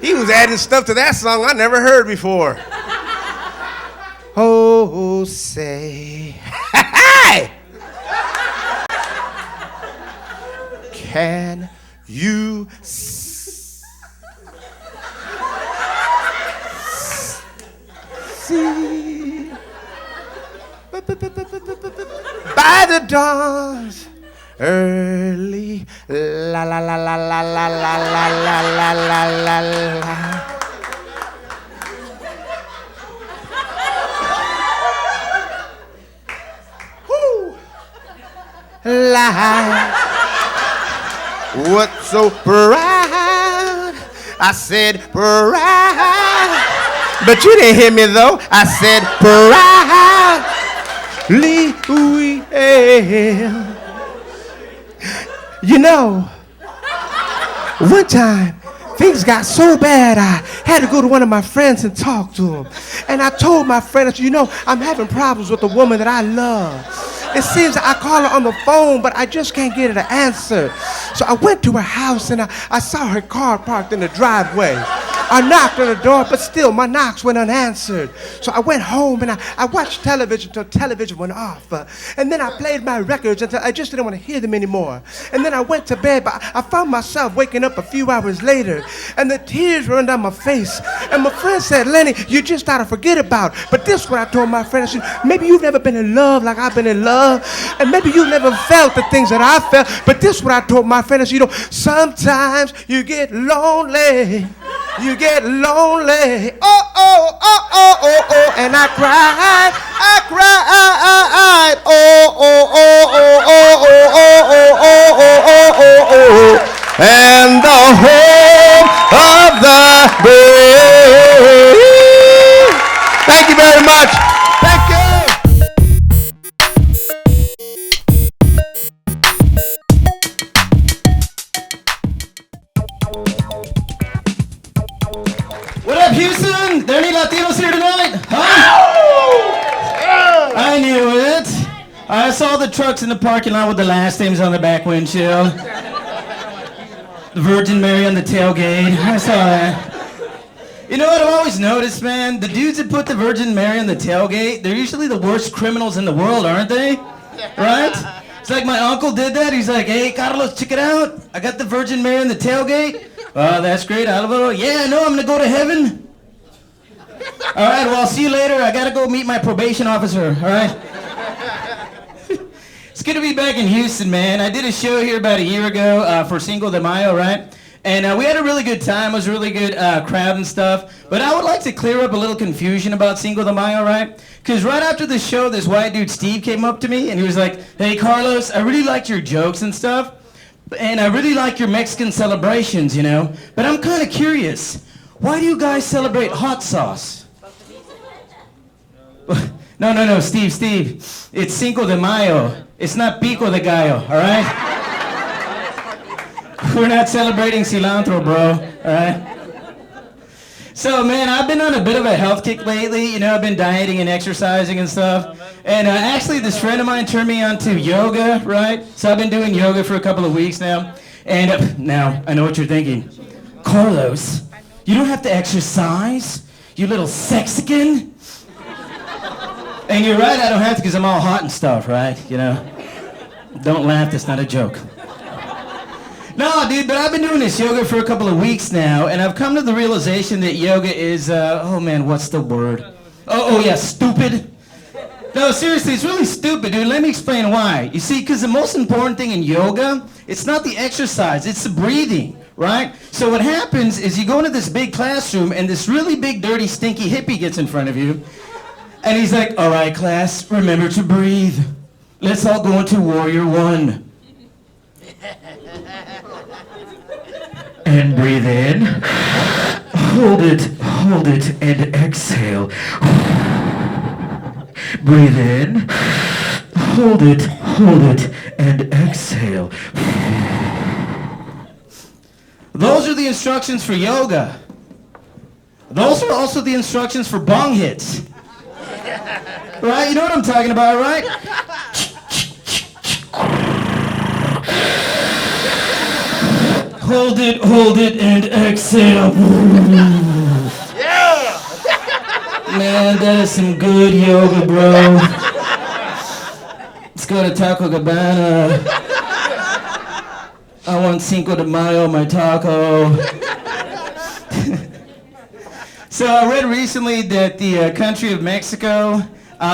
He was adding stuff to that song I never heard before. Oh, say, hey! Can you see by the dawn's early la la la la la la la la la la la la la. What's so proud? I said proud. But you didn't hear me though. I said proudly we hail. You know, one time things got so bad I had to go to one of my friends and talk to him. And I told my friend, I said, you know, I'm having problems with a woman that I love. It seems that I call her on the phone, but I just can't get her to answer. So I went to her house and I saw her car parked in the driveway. I knocked on the door, but still my knocks went unanswered. So I went home and I watched television until television went off. And then I played my records until I just didn't want to hear them anymore. And then I went to bed, but I found myself waking up a few hours later, and the tears running down my face. And my friend said, Lenny, you just gotta forget about it. But this is what I told my friend. I said, maybe you've never been in love like I've been in love, and maybe you've never felt the things that I felt. But this is what I told my friend. I said, sometimes you get lonely. You get lonely. Oh, oh, oh, oh, oh, oh. And I cried. Oh, oh, oh, oh, oh, oh, oh, oh, oh, oh, oh, oh. And the home of the brave. Thank you very much. Thank you. What up, Houston? There any Latinos here tonight? Huh? I knew it. I saw the trucks in the parking lot with the last names on the back windshield. The Virgin Mary on the tailgate. I saw that. You know what I've always noticed, man? The dudes that put the Virgin Mary on the tailgate, they're usually the worst criminals in the world, aren't they? Right? It's like my uncle did that. He's like, hey, Carlos, check it out. I got the Virgin Mary on the tailgate. Oh, that's great, Alvaro. Yeah, no, I'm going to go to heaven. All right, well, I'll see you later. I got to go meet my probation officer, all right? It's good to be back in Houston, man. I did a show here about a year ago for Cinco de Mayo, right? And we had a really good time. It was a really good crowd and stuff. But I would like to clear up a little confusion about Cinco de Mayo, right? Because right after the show, this white dude, Steve, came up to me, and he was like, hey, Carlos, I really liked your jokes and stuff. And I really like your Mexican celebrations, you know. But I'm kind of curious. Why do you guys celebrate hot sauce? No, Steve. It's Cinco de Mayo. It's not Pico de Gallo, all right? We're not celebrating cilantro, bro, all right? So, man, I've been on a bit of a health kick lately. You know, I've been dieting and exercising and stuff. And actually, this friend of mine turned me on to yoga, right? So I've been doing yoga for a couple of weeks now. And now, I know what you're thinking. Carlos, you don't have to exercise, you little sexican. And you're right, I don't have to because I'm all hot and stuff, right? You know? Don't laugh, that's not a joke. No, dude, but I've been doing this yoga for a couple of weeks now, and I've come to the realization that yoga is, oh man, what's the word? Oh yeah, stupid. No, seriously, it's really stupid, dude. Let me explain why. You see, because the most important thing in yoga, it's not the exercise, it's the breathing, right? So what happens is you go into this big classroom, and this really big, dirty, stinky hippie gets in front of you, and he's like, all right, class, remember to breathe. Let's all go into Warrior One. And breathe in. Hold it, and exhale. Breathe in. Hold it, and exhale. Those are the instructions for yoga. Those are also the instructions for bong hits. Right? You know what I'm talking about, right? Hold it, and exhale. Yeah! Man, that is some good yoga, bro. Let's go to Taco Cabana. I want Cinco de Mayo, my taco. So I read recently that the country of Mexico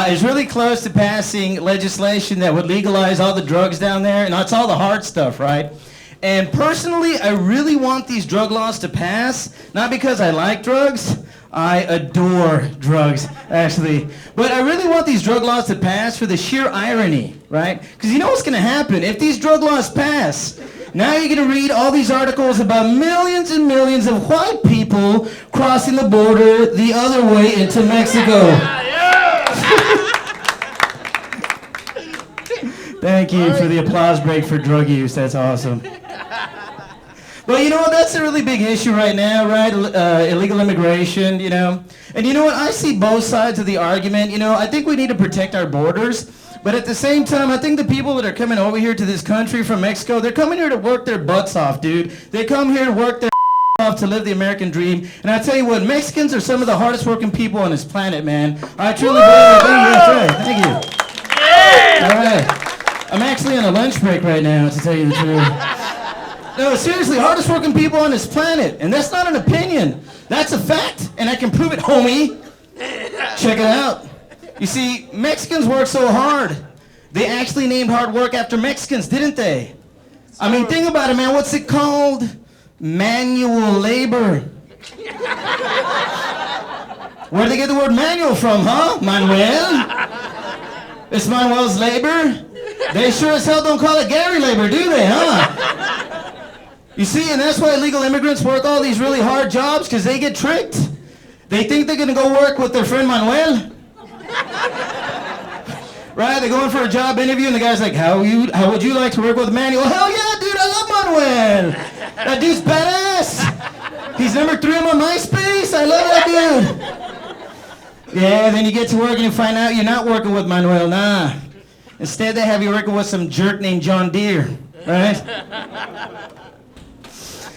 is really close to passing legislation that would legalize all the drugs down there, and that's all the hard stuff, right? And personally, I really want these drug laws to pass, not because I like drugs. I adore drugs, actually. But I really want these drug laws to pass for the sheer irony, right? Because you know what's going to happen? If these drug laws pass, now you're going to read all these articles about millions and millions of white people crossing the border the other way into Mexico. Thank you for the applause break for drug use. That's awesome. Well, you know what? That's a really big issue right now, right? Illegal immigration, you know. And you know what? I see both sides of the argument. You know, I think we need to protect our borders. But at the same time, I think the people that are coming over here to this country from Mexico, they're coming here to work their butts off, dude. They come here to work their off to live the American dream. And I tell you what, Mexicans are some of the hardest working people on this planet, man. I truly believe it. Thank you. All right. I'm actually on a lunch break right now, to tell you the truth. No, seriously, hardest working people on this planet. And that's not an opinion. That's a fact. And I can prove it, homie. Check it out. You see, Mexicans work so hard. They actually named hard work after Mexicans, didn't they? I mean, think about it, man. What's it called? Manual labor. Where'd they get the word manual from, huh? Manuel? It's Manuel's labor? They sure as hell don't call it Gary labor, do they, huh? You see, and that's why illegal immigrants work all these really hard jobs, because they get tricked. They think they're going to go work with their friend Manuel. Right? They're going for a job interview, and the guy's like, how would you like to work with Manuel? Hell yeah, dude, I love Manuel. That dude's badass. He's number 3 on my MySpace. I love that dude. Yeah, then you get to work and you find out you're not working with Manuel. Nah. Instead, they have you working with some jerk named John Deere. Right?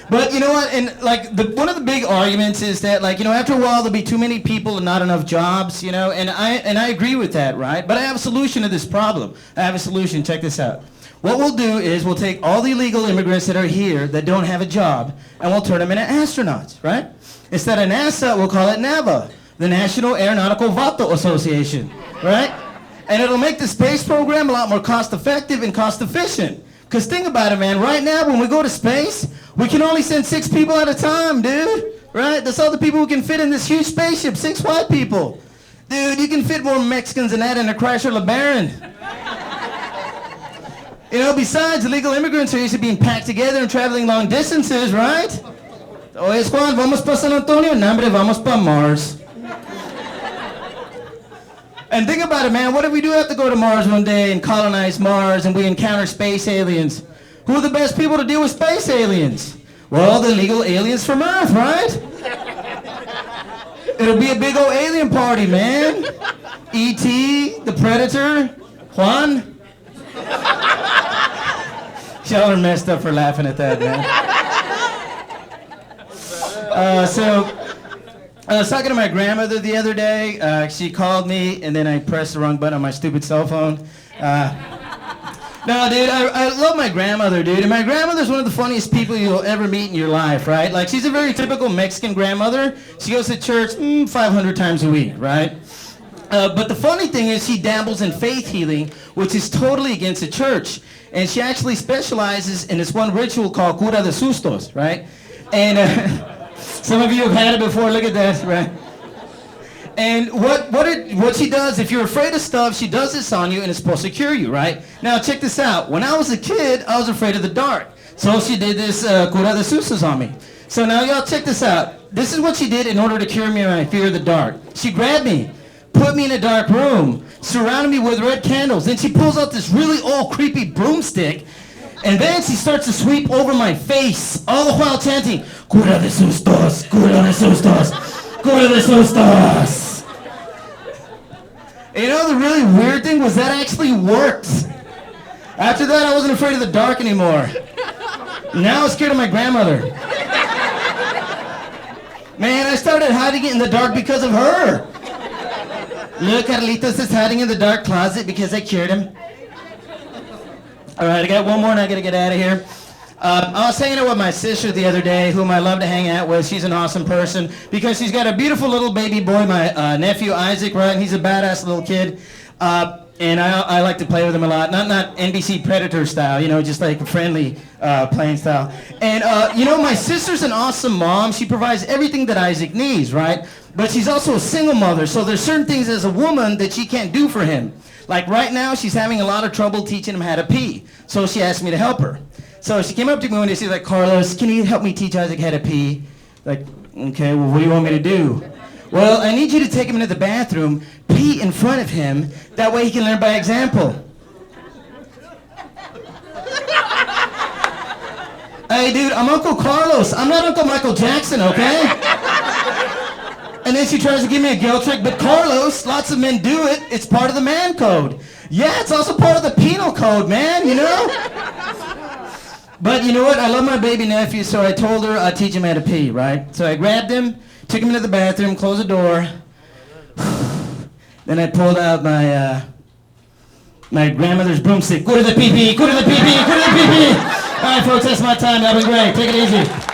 But you know what, and like one of the big arguments is that, like, you know, after a while there'll be too many people and not enough jobs, you know, and I agree with that, right? But I have a solution to this problem. I have a solution. Check this out. What we'll do is we'll take all the illegal immigrants that are here that don't have a job, and we'll turn them into astronauts, right? Instead of NASA, we'll call it NAVA, the National Aeronautical Vato Association, right? And it'll make the space program a lot more cost-effective and cost-efficient. Because think about it, man. Right now, when we go to space, we can only send 6 people at a time, dude. Right? That's all the people who can fit in this huge spaceship. 6 white people. Dude, you can fit more Mexicans than that in a Chrysler LeBaron. You know, besides, illegal immigrants are used to being packed together and traveling long distances, right? Oye, Juan, vamos pa San Antonio? No, hombre, vamos pa Mars. And think about it, man. What if we do have to go to Mars one day and colonize Mars and we encounter space aliens? Who are the best people to deal with space aliens? Well, the illegal aliens from Earth, right? It'll be a big old alien party, man. E.T., the Predator, Juan. Y'all are messed up for laughing at that, man. I was talking to my grandmother the other day. She called me, and then I pressed the wrong button on my stupid cell phone. No, dude, I love my grandmother, dude. And my grandmother's one of the funniest people you'll ever meet in your life, right? Like, she's a very typical Mexican grandmother. She goes to church 500 times a week, right? But the funny thing is she dabbles in faith healing, which is totally against the church. And she actually specializes in this one ritual called cura de sustos, right? And some of you have had it before. Look at that, right? And what she does, if you're afraid of stuff, she does this on you, and it's supposed to cure you, right? Now, check this out. When I was a kid, I was afraid of the dark. So she did this cura de sustos on me. So now, y'all, check this out. This is what she did in order to cure me of my fear of the dark. She grabbed me, put me in a dark room, surrounded me with red candles. Then she pulls out this really old, creepy broomstick, and then she starts to sweep over my face, all the while chanting, cura de sustos, cura de sustos, cura de sustos. You know, the really weird thing was that actually worked. After that, I wasn't afraid of the dark anymore. Now I was scared of my grandmother. Man, I started hiding in the dark because of her. Look, Carlitos is hiding in the dark closet because I cured him. All right, I got one more and I gotta get out of here. I was hanging out with my sister the other day, whom I love to hang out with. She's an awesome person because she's got a beautiful little baby boy, my nephew Isaac, right? He's a badass little kid. And I like to play with him a lot. Not NBC Predator style, you know, just like friendly playing style. And, you know, my sister's an awesome mom. She provides everything that Isaac needs, right? But she's also a single mother, so there's certain things as a woman that she can't do for him. Like right now, she's having a lot of trouble teaching him how to pee. So she asked me to help her. So she came up to me one day, she's like, Carlos, can you help me teach Isaac how to pee? Like, okay, well, what do you want me to do? Well, I need you to take him into the bathroom, pee in front of him, that way he can learn by example. Hey, dude, I'm Uncle Carlos. I'm not Uncle Michael Jackson, okay? And then she tries to give me a guilt trick, but Carlos, lots of men do it. It's part of the man code. Yeah, it's also part of the penal code, man, you know? But you know what? I love my baby nephew, so I told her I'd teach him how to pee, right? So I grabbed him, took him into the bathroom, closed the door. Then I pulled out my grandmother's broomstick. Go to the pee-pee, go to the pee-pee, go to the pee-pee. All right, folks, that's my time. That'll be great. Take it easy.